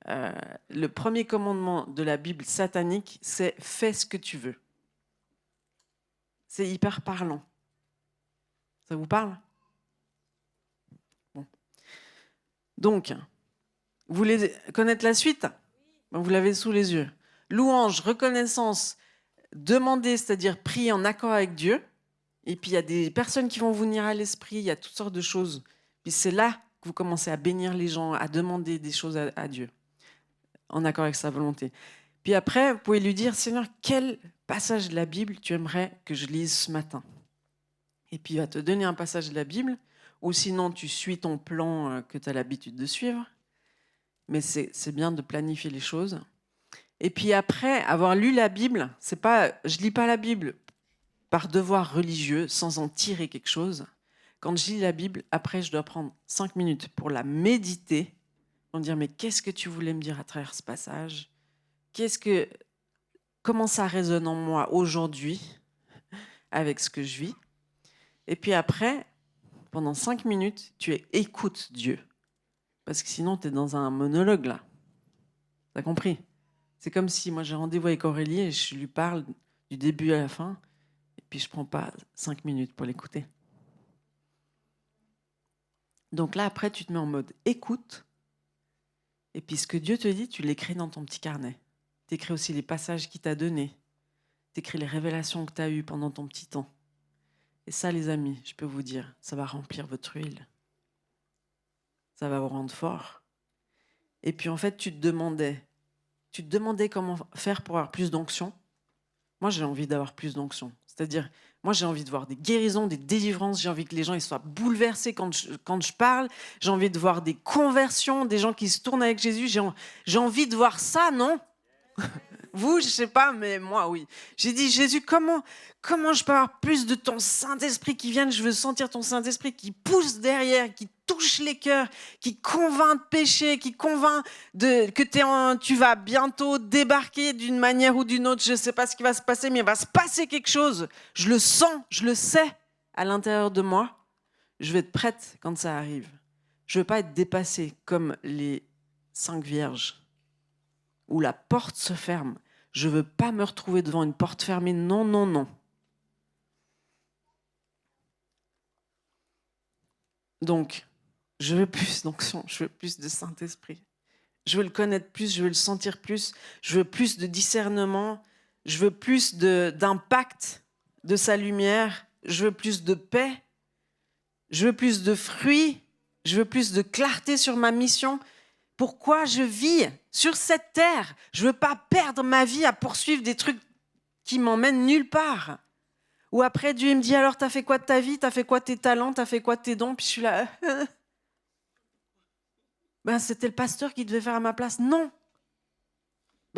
S1: le premier commandement de la Bible satanique, c'est « fais ce que tu veux ». C'est hyper parlant. Ça vous parle? Bon. Donc, vous voulez connaître la suite? Vous l'avez sous les yeux. Louange, reconnaissance, demander, c'est-à-dire prier en accord avec Dieu. Et puis, il y a des personnes qui vont vous venir à l'esprit, il y a toutes sortes de choses. Puis c'est là que vous commencez à bénir les gens, à demander des choses à Dieu, en accord avec sa volonté. Puis après, vous pouvez lui dire, Seigneur, quel passage de la Bible tu aimerais que je lise ce matin? Et puis il va te donner un passage de la Bible, ou sinon tu suis ton plan que tu as l'habitude de suivre. Mais c'est bien de planifier les choses. Et puis après, avoir lu la Bible, c'est pas, je lis pas la Bible par devoir religieux, sans en tirer quelque chose. Quand je lis la Bible, après, je dois prendre 5 minutes pour la méditer, pour me dire, mais qu'est-ce que tu voulais me dire à travers ce passage? Comment ça résonne en moi aujourd'hui avec ce que je vis? Et puis après, pendant 5 minutes, tu écoutes Dieu. Parce que sinon, tu es dans un monologue, là. T'as compris? C'est comme si moi, j'ai rendez-vous avec Aurélie et je lui parle du début à la fin, et puis je ne prends pas 5 minutes pour l'écouter. Donc là, après, tu te mets en mode écoute, et puis ce que Dieu te dit, tu l'écris dans ton petit carnet. Tu écris aussi les passages qu'il t'a donnés. Tu écris les révélations que tu as eues pendant ton petit temps. Et ça, les amis, je peux vous dire, ça va remplir votre huile. Ça va vous rendre fort. Et puis en fait, tu te demandais comment faire pour avoir plus d'onction. Moi, j'ai envie d'avoir plus d'onction. C'est-à-dire, moi, j'ai envie de voir des guérisons, des délivrances. J'ai envie que les gens ils soient bouleversés quand je parle. J'ai envie de voir des conversions, des gens qui se tournent avec Jésus. J'ai envie de voir ça, non? Vous, je ne sais pas, mais moi, oui. J'ai dit, Jésus, comment je peux avoir plus de ton Saint-Esprit qui vienne? Je veux sentir ton Saint-Esprit qui pousse derrière, qui touche les cœurs, qui convainc de péché, qui convainc que tu vas bientôt débarquer d'une manière ou d'une autre. Je ne sais pas ce qui va se passer, mais il va se passer quelque chose. Je le sens, je le sais à l'intérieur de moi. Je vais être prête quand ça arrive. Je ne veux pas être dépassée comme les 5 vierges où la porte se ferme. Je ne veux pas me retrouver devant une porte fermée. Non, non, non. Donc, je veux plus d'onction, je veux plus de Saint-Esprit. Je veux le connaître plus, je veux le sentir plus, je veux plus de discernement, je veux plus d'impact de sa lumière, je veux plus de paix, je veux plus de fruits, je veux plus de clarté sur ma mission. Pourquoi je vis sur cette terre? Je ne veux pas perdre ma vie à poursuivre des trucs qui m'emmènent nulle part. Ou après, Dieu me dit, alors, t'as fait quoi de ta vie? T'as fait quoi de tes talents? T'as fait quoi de tes dons? Puis je suis là, c'était le pasteur qui devait faire à ma place. Non.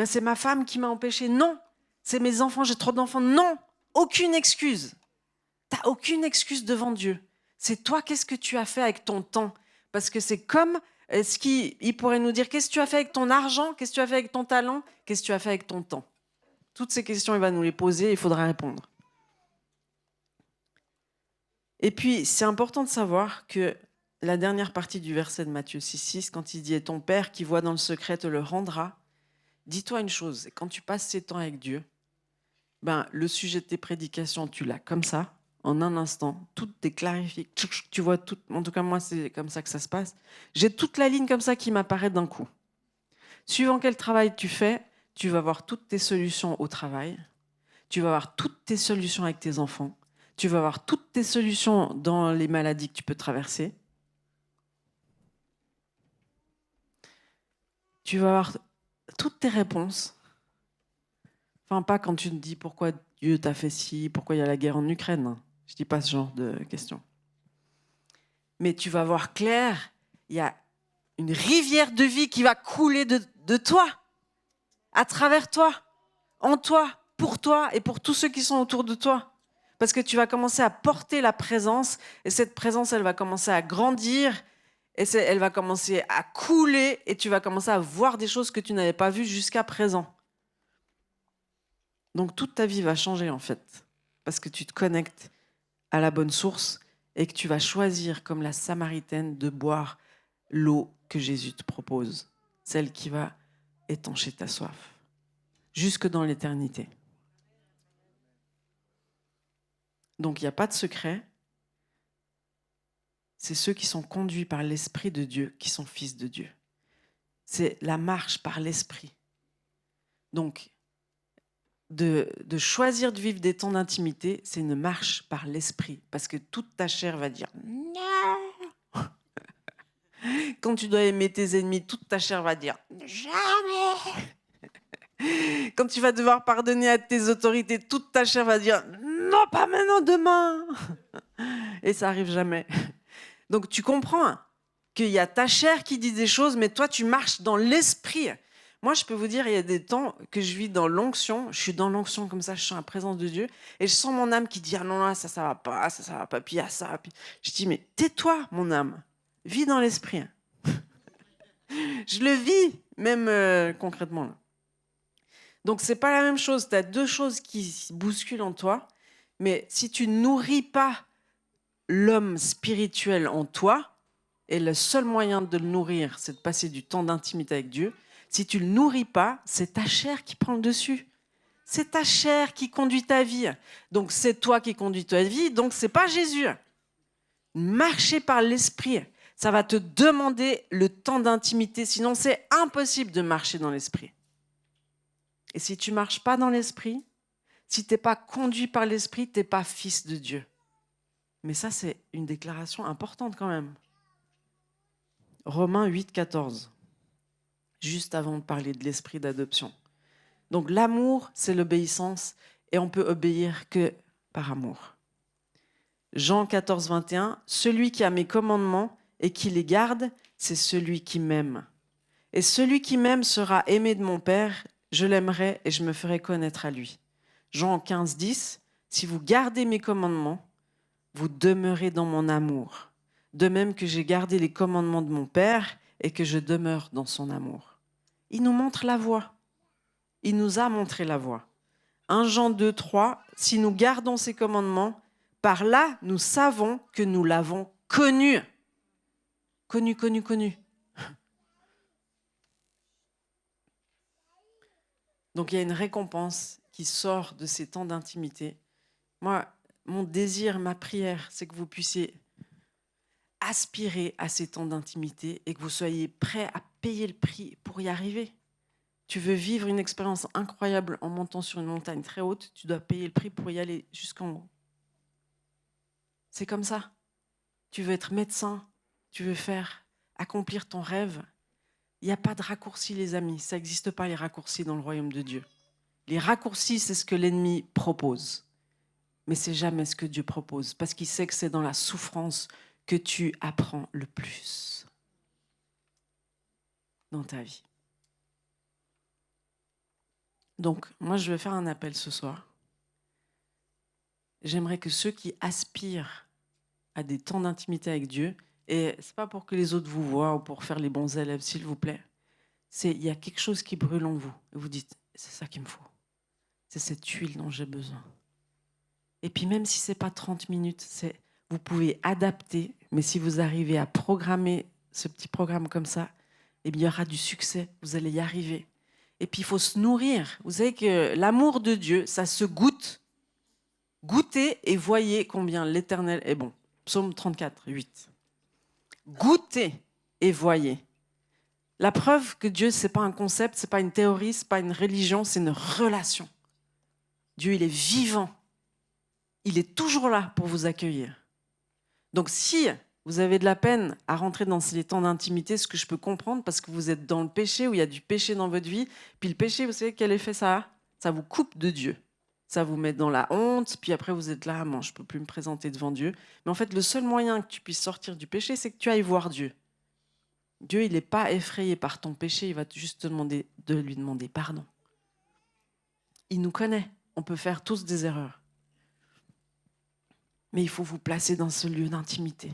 S1: C'est ma femme qui m'a empêché. Non. C'est mes enfants, j'ai trop d'enfants. Non. Aucune excuse. T'as aucune excuse devant Dieu. C'est toi, qu'est-ce que tu as fait avec ton temps? Parce que c'est comme il pourrait nous dire, qu'est-ce que tu as fait avec ton argent? Qu'est-ce que tu as fait avec ton talent? Qu'est-ce que tu as fait avec ton temps? Toutes ces questions, il va nous les poser et il faudra répondre. Et puis, c'est important de savoir que la dernière partie du verset de Matthieu 6,6, quand il dit « Et ton Père qui voit dans le secret te le rendra », dis-toi une chose, quand tu passes ces temps avec Dieu, le sujet de tes prédications, tu l'as comme ça, en un instant, tout est clarifié. Tu vois tout. En tout cas, moi, c'est comme ça que ça se passe. J'ai toute la ligne comme ça qui m'apparaît d'un coup. Suivant quel travail tu fais, tu vas avoir toutes tes solutions au travail. Tu vas avoir toutes tes solutions avec tes enfants. Tu vas avoir toutes tes solutions dans les maladies que tu peux traverser. Tu vas avoir toutes tes réponses. Enfin, pas quand tu te dis pourquoi Dieu t'a fait ci, pourquoi il y a la guerre en Ukraine. Je dis pas ce genre de questions. Mais tu vas voir clair, il y a une rivière de vie qui va couler de toi, à travers toi, en toi, et pour tous ceux qui sont autour de toi. Parce que tu vas commencer à porter la présence, et cette présence, elle va commencer à grandir, et elle va commencer à couler, et tu vas commencer à voir des choses que tu n'avais pas vues jusqu'à présent. Donc toute ta vie va changer en fait, parce que tu te connectes à la bonne source et que tu vas choisir, comme la Samaritaine, de boire l'eau que Jésus te propose, celle qui va étancher ta soif, jusque dans l'éternité. Donc il n'y a pas de secret. C'est ceux qui sont conduits par l'Esprit de Dieu qui sont fils de Dieu. C'est la marche par l'Esprit. Donc, de choisir de vivre des temps d'intimité, c'est une marche par l'Esprit. Parce que toute ta chair va dire non. Quand tu dois aimer tes ennemis, toute ta chair va dire jamais. Quand tu vas devoir pardonner à tes autorités, toute ta chair va dire non, pas maintenant, demain. Et ça arrive jamais. Donc tu comprends qu'il y a ta chair qui dit des choses, mais toi tu marches dans l'esprit. Moi, je peux vous dire, il y a des temps que je vis dans l'onction. Je suis dans l'onction comme ça, je sens la présence de Dieu. Et je sens mon âme qui dit ah non, ça va pas, ça va pas, puis il y a ça. Puis... Je dis mais tais-toi, mon âme. Vis dans l'esprit. Je le vis, même concrètement. Là. Donc, c'est pas la même chose. Tu as deux choses qui se bousculent en toi. Mais si tu nourris pas l'homme spirituel en toi, et le seul moyen de le nourrir, c'est de passer du temps d'intimité avec Dieu, si tu ne le nourris pas, c'est ta chair qui prend le dessus. C'est ta chair qui conduit ta vie. Donc, c'est toi qui conduis ta vie, donc c'est pas Jésus. Marcher par l'esprit, ça va te demander le temps d'intimité, sinon c'est impossible de marcher dans l'esprit. Et si tu ne marches pas dans l'esprit, si tu n'es pas conduit par l'esprit, tu n'es pas fils de Dieu. Mais ça, c'est une déclaration importante quand même. Romains 8, 14, juste avant de parler de l'esprit d'adoption. Donc l'amour, c'est l'obéissance, et on peut obéir que par amour. Jean 14, 21, celui qui a mes commandements et qui les garde, c'est celui qui m'aime. Et celui qui m'aime sera aimé de mon Père, je l'aimerai et je me ferai connaître à lui. Jean 15, 10, si vous gardez mes commandements, vous demeurez dans mon amour. De même que j'ai gardé les commandements de mon Père et que je demeure dans son amour. Il nous montre la voie. Il nous a montré la voie. 1 Jean 2, 3, si nous gardons ses commandements, par là, nous savons que nous l'avons connu. Connu. Donc, il y a une récompense qui sort de ces temps d'intimité. Moi, mon désir, ma prière, c'est que vous puissiez aspirer à ces temps d'intimité et que vous soyez prêts à payer le prix pour y arriver. Tu veux vivre une expérience incroyable en montant sur une montagne très haute, tu dois payer le prix pour y aller jusqu'en haut. C'est comme ça. Tu veux être médecin, tu veux accomplir ton rêve. Il n'y a pas de raccourci, les amis. Ça n'existe pas, les raccourcis dans le royaume de Dieu. Les raccourcis, c'est ce que l'ennemi propose. Mais c'est jamais ce que Dieu propose, parce qu'il sait que c'est dans la souffrance que tu apprends le plus dans ta vie. Donc, moi, je vais faire un appel ce soir. J'aimerais que ceux qui aspirent à des temps d'intimité avec Dieu, et ce n'est pas pour que les autres vous voient ou pour faire les bons élèves, s'il vous plaît, il y a quelque chose qui brûle en vous. Et vous dites, c'est ça qu'il me faut. C'est cette huile dont j'ai besoin. Et puis même si ce n'est pas 30 minutes, vous pouvez adapter, mais si vous arrivez à programmer ce petit programme comme ça, eh bien, il y aura du succès, vous allez y arriver. Et puis il faut se nourrir. Vous savez que l'amour de Dieu, ça se goûte Goûtez et voyez combien l'Éternel est bon. Psaume 34, 8. Goûtez et voyez. La preuve que Dieu, ce n'est pas un concept, ce n'est pas une théorie, ce n'est pas une religion, c'est une relation. Dieu, il est vivant. Il est toujours là pour vous accueillir. Donc si vous avez de la peine à rentrer dans ces temps d'intimité, ce que je peux comprendre, parce que vous êtes dans le péché, où il y a du péché dans votre vie, puis le péché, vous savez quel effet ça a? Ça vous coupe de Dieu. Ça vous met dans la honte, puis après vous êtes là, moi je ne peux plus me présenter devant Dieu. Mais en fait, le seul moyen que tu puisses sortir du péché, c'est que tu ailles voir Dieu. Dieu, il n'est pas effrayé par ton péché, il va juste te demander de lui demander pardon. Il nous connaît, on peut faire tous des erreurs. Mais il faut vous placer dans ce lieu d'intimité.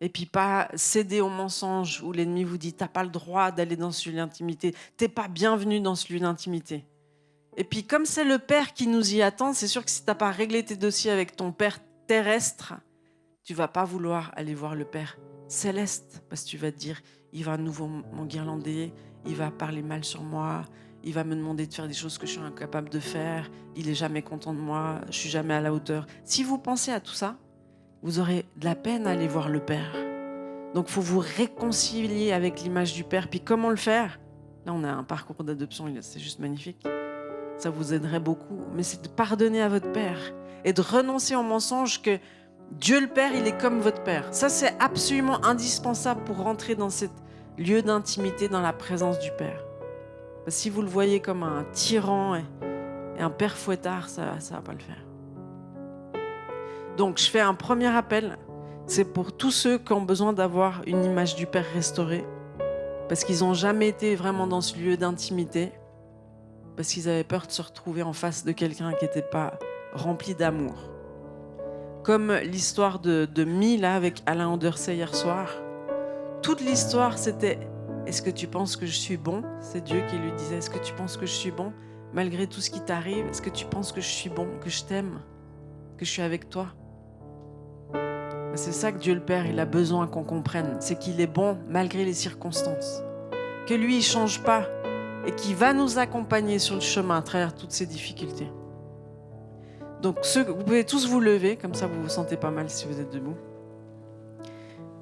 S1: Et puis pas céder aux mensonges où l'ennemi vous dit « t'as pas le droit d'aller dans ce lieu d'intimité, t'es pas bienvenu dans ce lieu d'intimité ». Et puis comme c'est le Père qui nous y attend, c'est sûr que si t'as pas réglé tes dossiers avec ton Père terrestre, tu vas pas vouloir aller voir le Père céleste, parce que tu vas te dire « il va à nouveau m'enguirlander, il va parler mal sur moi ». Il va me demander de faire des choses que je suis incapable de faire. Il n'est jamais content de moi. Je ne suis jamais à la hauteur. Si vous pensez à tout ça, vous aurez de la peine à aller voir le Père. Donc, il faut vous réconcilier avec l'image du Père. Puis, comment le faire? Là, on a un parcours d'adoption. C'est juste magnifique. Ça vous aiderait beaucoup. Mais c'est de pardonner à votre Père et de renoncer au mensonge que Dieu le Père, il est comme votre Père. Ça, c'est absolument indispensable pour rentrer dans ce lieu d'intimité, dans la présence du Père. Si vous le voyez comme un tyran et un père fouettard, ça ne va pas le faire. Donc, je fais un premier appel. C'est pour tous ceux qui ont besoin d'avoir une image du Père restaurée, parce qu'ils n'ont jamais été vraiment dans ce lieu d'intimité, parce qu'ils avaient peur de se retrouver en face de quelqu'un qui n'était pas rempli d'amour. Comme l'histoire de Mi, là, avec Alain Andersey hier soir. Toute l'histoire, c'était... Est-ce que tu penses que je suis bon? C'est Dieu qui lui disait, est-ce que tu penses que je suis bon? Malgré tout ce qui t'arrive, est-ce que tu penses que je suis bon, que je t'aime, que je suis avec toi? C'est ça que Dieu le Père, il a besoin qu'on comprenne. C'est qu'il est bon malgré les circonstances. Que lui, il ne change pas et qu'il va nous accompagner sur le chemin à travers toutes ces difficultés. Donc, vous pouvez tous vous lever, comme ça vous vous sentez pas mal si vous êtes debout.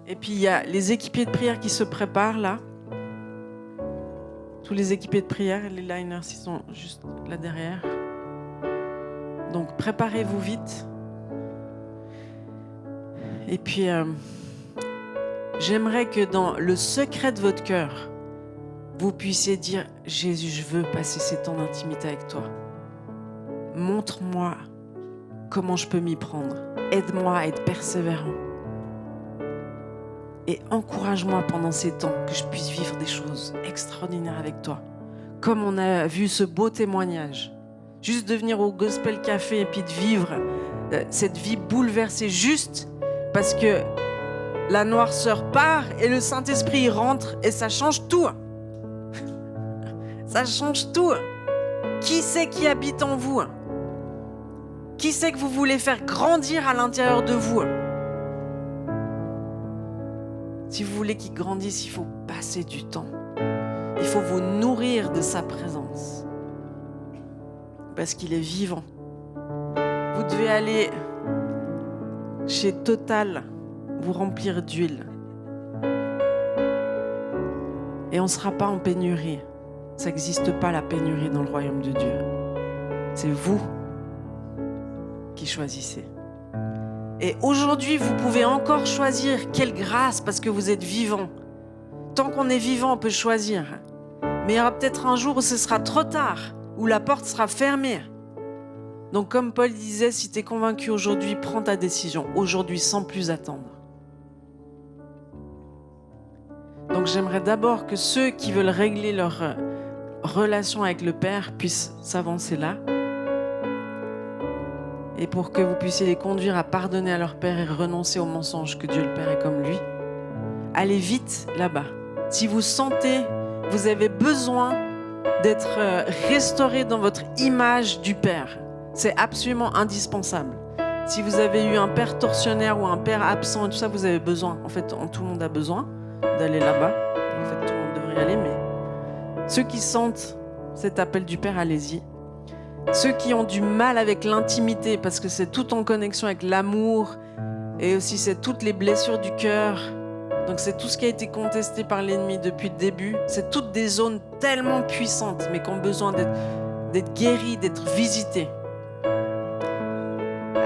S1: Et puis, il y a les équipiers de prière qui se préparent là. Tous les équipiers de prière, les liners, ils sont juste là derrière. Donc, préparez-vous vite. Et puis, j'aimerais que dans le secret de votre cœur, vous puissiez dire « Jésus, je veux passer ces temps d'intimité avec toi. Montre-moi comment je peux m'y prendre. Aide-moi à être persévérant. Et encourage-moi pendant ces temps que je puisse vivre des choses extraordinaires avec toi. » Comme on a vu ce beau témoignage. Juste de venir au Gospel Café et puis de vivre cette vie bouleversée juste parce que la noirceur part et le Saint-Esprit rentre et ça change tout. Ça change tout. Qui c'est qui habite en vous? Qui c'est que vous voulez faire grandir à l'intérieur de vous? Si vous voulez qu'il grandisse, il faut passer du temps. Il faut vous nourrir de sa présence. Parce qu'il est vivant. Vous devez aller chez Total, vous remplir d'huile. Et on ne sera pas en pénurie. Ça n'existe pas la pénurie dans le royaume de Dieu. C'est vous qui choisissez. Et aujourd'hui, vous pouvez encore choisir. Quelle grâce, parce que vous êtes vivant. Tant qu'on est vivant, on peut choisir. Mais il y aura peut-être un jour où ce sera trop tard, où la porte sera fermée. Donc comme Paul disait, si tu es convaincu aujourd'hui, prends ta décision. Aujourd'hui, sans plus attendre. Donc j'aimerais d'abord que ceux qui veulent régler leur relation avec le Père puissent s'avancer là. Et pour que vous puissiez les conduire à pardonner à leur Père et renoncer aux mensonges que Dieu le Père est comme lui, allez vite là-bas. Si vous sentez, vous avez besoin d'être restauré dans votre image du Père, c'est absolument indispensable. Si vous avez eu un père tortionnaire ou un père absent et tout ça, vous avez besoin. En fait, tout le monde a besoin d'aller là-bas. En fait, tout le monde devrait y aller, mais ceux qui sentent cet appel du Père, allez-y. Ceux qui ont du mal avec l'intimité, parce que c'est tout en connexion avec l'amour, et aussi c'est toutes les blessures du cœur. Donc c'est tout ce qui a été contesté par l'ennemi depuis le début. C'est toutes des zones tellement puissantes, mais qui ont besoin d'être guéries, d'être visitées.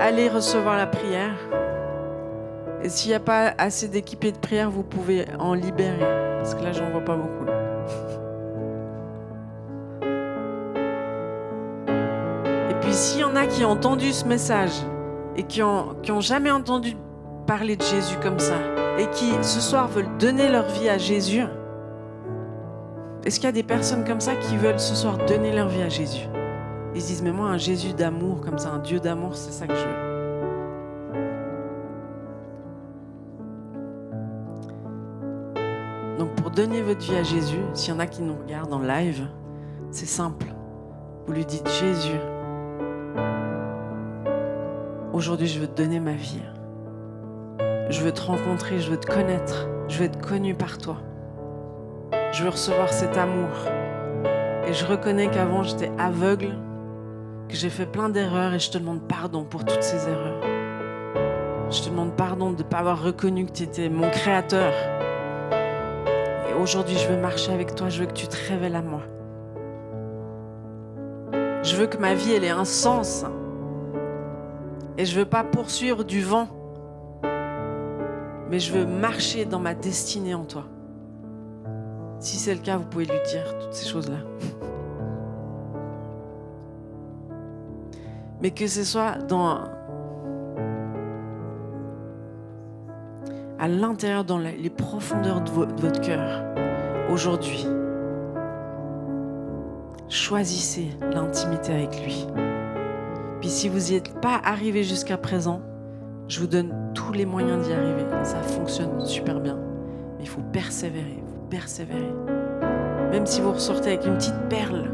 S1: Allez recevoir la prière. Et s'il n'y a pas assez d'équipés de prière, vous pouvez en libérer. Parce que là, j'en vois pas beaucoup. Là. Et puis s'il y en a qui ont entendu ce message et qui ont jamais entendu parler de Jésus comme ça, et qui ce soir veulent donner leur vie à Jésus, est-ce qu'il y a des personnes comme ça qui veulent ce soir donner leur vie à Jésus? Ils se disent, mais moi, un Jésus d'amour comme ça, un Dieu d'amour, c'est ça que je veux. Donc pour donner votre vie à Jésus, s'il y en a qui nous regardent en live, c'est simple. Vous lui dites, Jésus, aujourd'hui je veux te donner ma vie. Je veux te rencontrer, je veux te connaître, je veux être connu par toi. Je veux recevoir cet amour. Et je reconnais qu'avant j'étais aveugle, que j'ai fait plein d'erreurs et je te demande pardon pour toutes ces erreurs. Je te demande pardon de ne pas avoir reconnu que tu étais mon créateur. Et aujourd'hui je veux marcher avec toi, je veux que tu te révèles à moi. Je veux que ma vie elle ait un sens. Et je veux pas poursuivre du vent. Mais je veux marcher dans ma destinée en toi. Si c'est le cas, vous pouvez lui dire toutes ces choses-là. Mais que ce soit à l'intérieur, dans les profondeurs de votre cœur, aujourd'hui, choisissez l'intimité avec lui. Puis si vous n'y êtes pas arrivé jusqu'à présent, je vous donne tous les moyens d'y arriver. Ça fonctionne super bien. Mais il faut persévérer, vous persévérez. Même si vous ressortez avec une petite perle,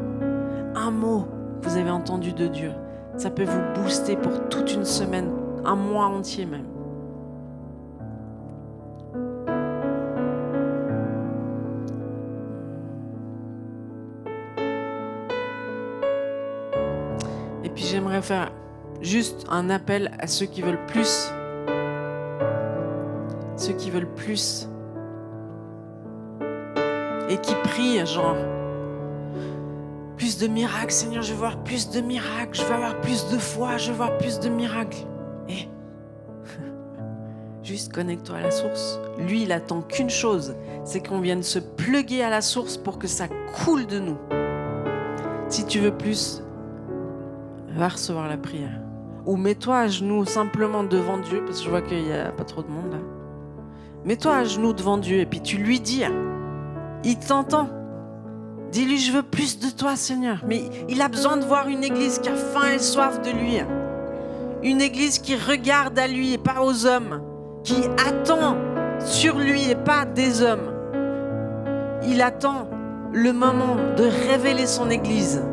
S1: un mot que vous avez entendu de Dieu, ça peut vous booster pour toute une semaine, un mois entier même. Et puis j'aimerais faire juste un appel à ceux qui veulent plus. Ceux qui veulent plus. Et qui prient, genre, plus de miracles, Seigneur, je veux voir plus de miracles, je veux avoir plus de foi, je veux voir plus de miracles. Et juste connecte-toi à la source. Lui, il attend qu'une chose, c'est qu'on vienne se plugger à la source pour que ça coule de nous. Si tu veux plus, va recevoir la prière. Ou mets-toi à genoux simplement devant Dieu, parce que je vois qu'il n'y a pas trop de monde là. Mets-toi à genoux devant Dieu et puis tu lui dis, il t'entend. Dis-lui, je veux plus de toi, Seigneur. Mais il a besoin de voir une église qui a faim et soif de lui. Une église qui regarde à lui et pas aux hommes. Qui attend sur lui et pas des hommes. Il attend le moment de révéler son église.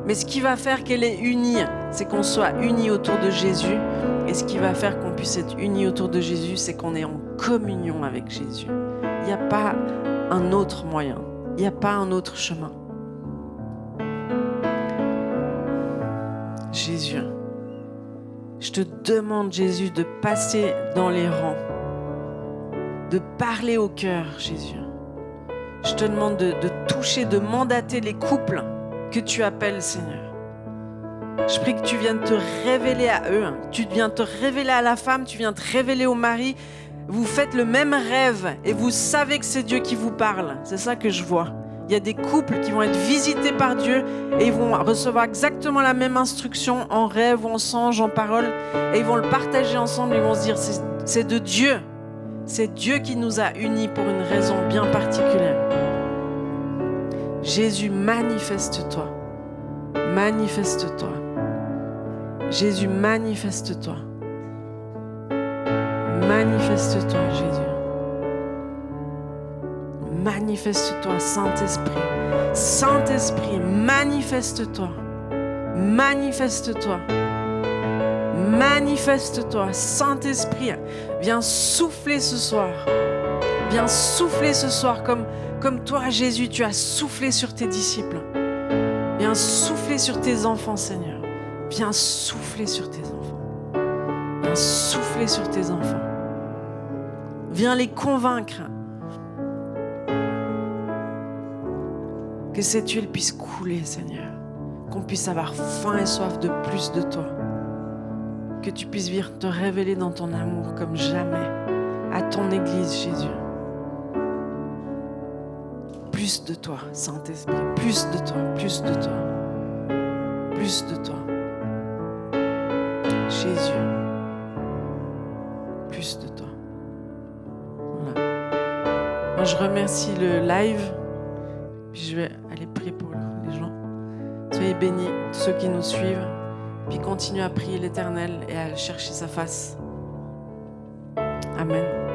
S1: Mais ce qui va faire qu'elle est unie, c'est qu'on soit unis autour de Jésus. Et ce qui va faire qu'on puisse être unis autour de Jésus, c'est qu'on est en communion avec Jésus. Il n'y a pas un autre moyen. Il n'y a pas un autre chemin. Jésus, je te demande, Jésus, de passer dans les rangs, de parler au cœur, Jésus. Je te demande de toucher, de mandater les couples que tu appelles, Seigneur. Je prie que tu viennes te révéler à eux. Tu viens te révéler à la femme, tu viens te révéler au mari. Vous faites le même rêve et vous savez que c'est Dieu qui vous parle. C'est ça que je vois. Il y a des couples qui vont être visités par Dieu et ils vont recevoir exactement la même instruction en rêve ou en songe, en parole. Et ils vont le partager ensemble. Ils vont se dire, c'est de Dieu. C'est Dieu qui nous a unis pour une raison bien particulière. Jésus, manifeste-toi. Manifeste-toi. Jésus, manifeste-toi. Manifeste-toi, Jésus. Manifeste-toi, Saint-Esprit. Saint-Esprit, manifeste-toi. Manifeste-toi. Manifeste-toi, Saint-Esprit. Viens souffler ce soir. Viens souffler ce soir comme toi, Jésus, tu as soufflé sur tes disciples. Viens Viens souffler sur tes enfants, Seigneur. Viens souffler sur tes enfants. Viens souffler sur tes enfants. Viens les convaincre que cette huile puisse couler, Seigneur. Qu'on puisse avoir faim et soif de plus de toi. Que tu puisses venir te révéler dans ton amour comme jamais à ton Église, Jésus. Plus de toi, Saint-Esprit, plus de toi, plus de toi, plus de toi. Jésus, plus de toi. Voilà. Moi, je remercie le live, puis je vais aller prier pour les gens. Soyez bénis, tous ceux qui nous suivent, puis continuez à prier l'Éternel et à chercher sa face. Amen.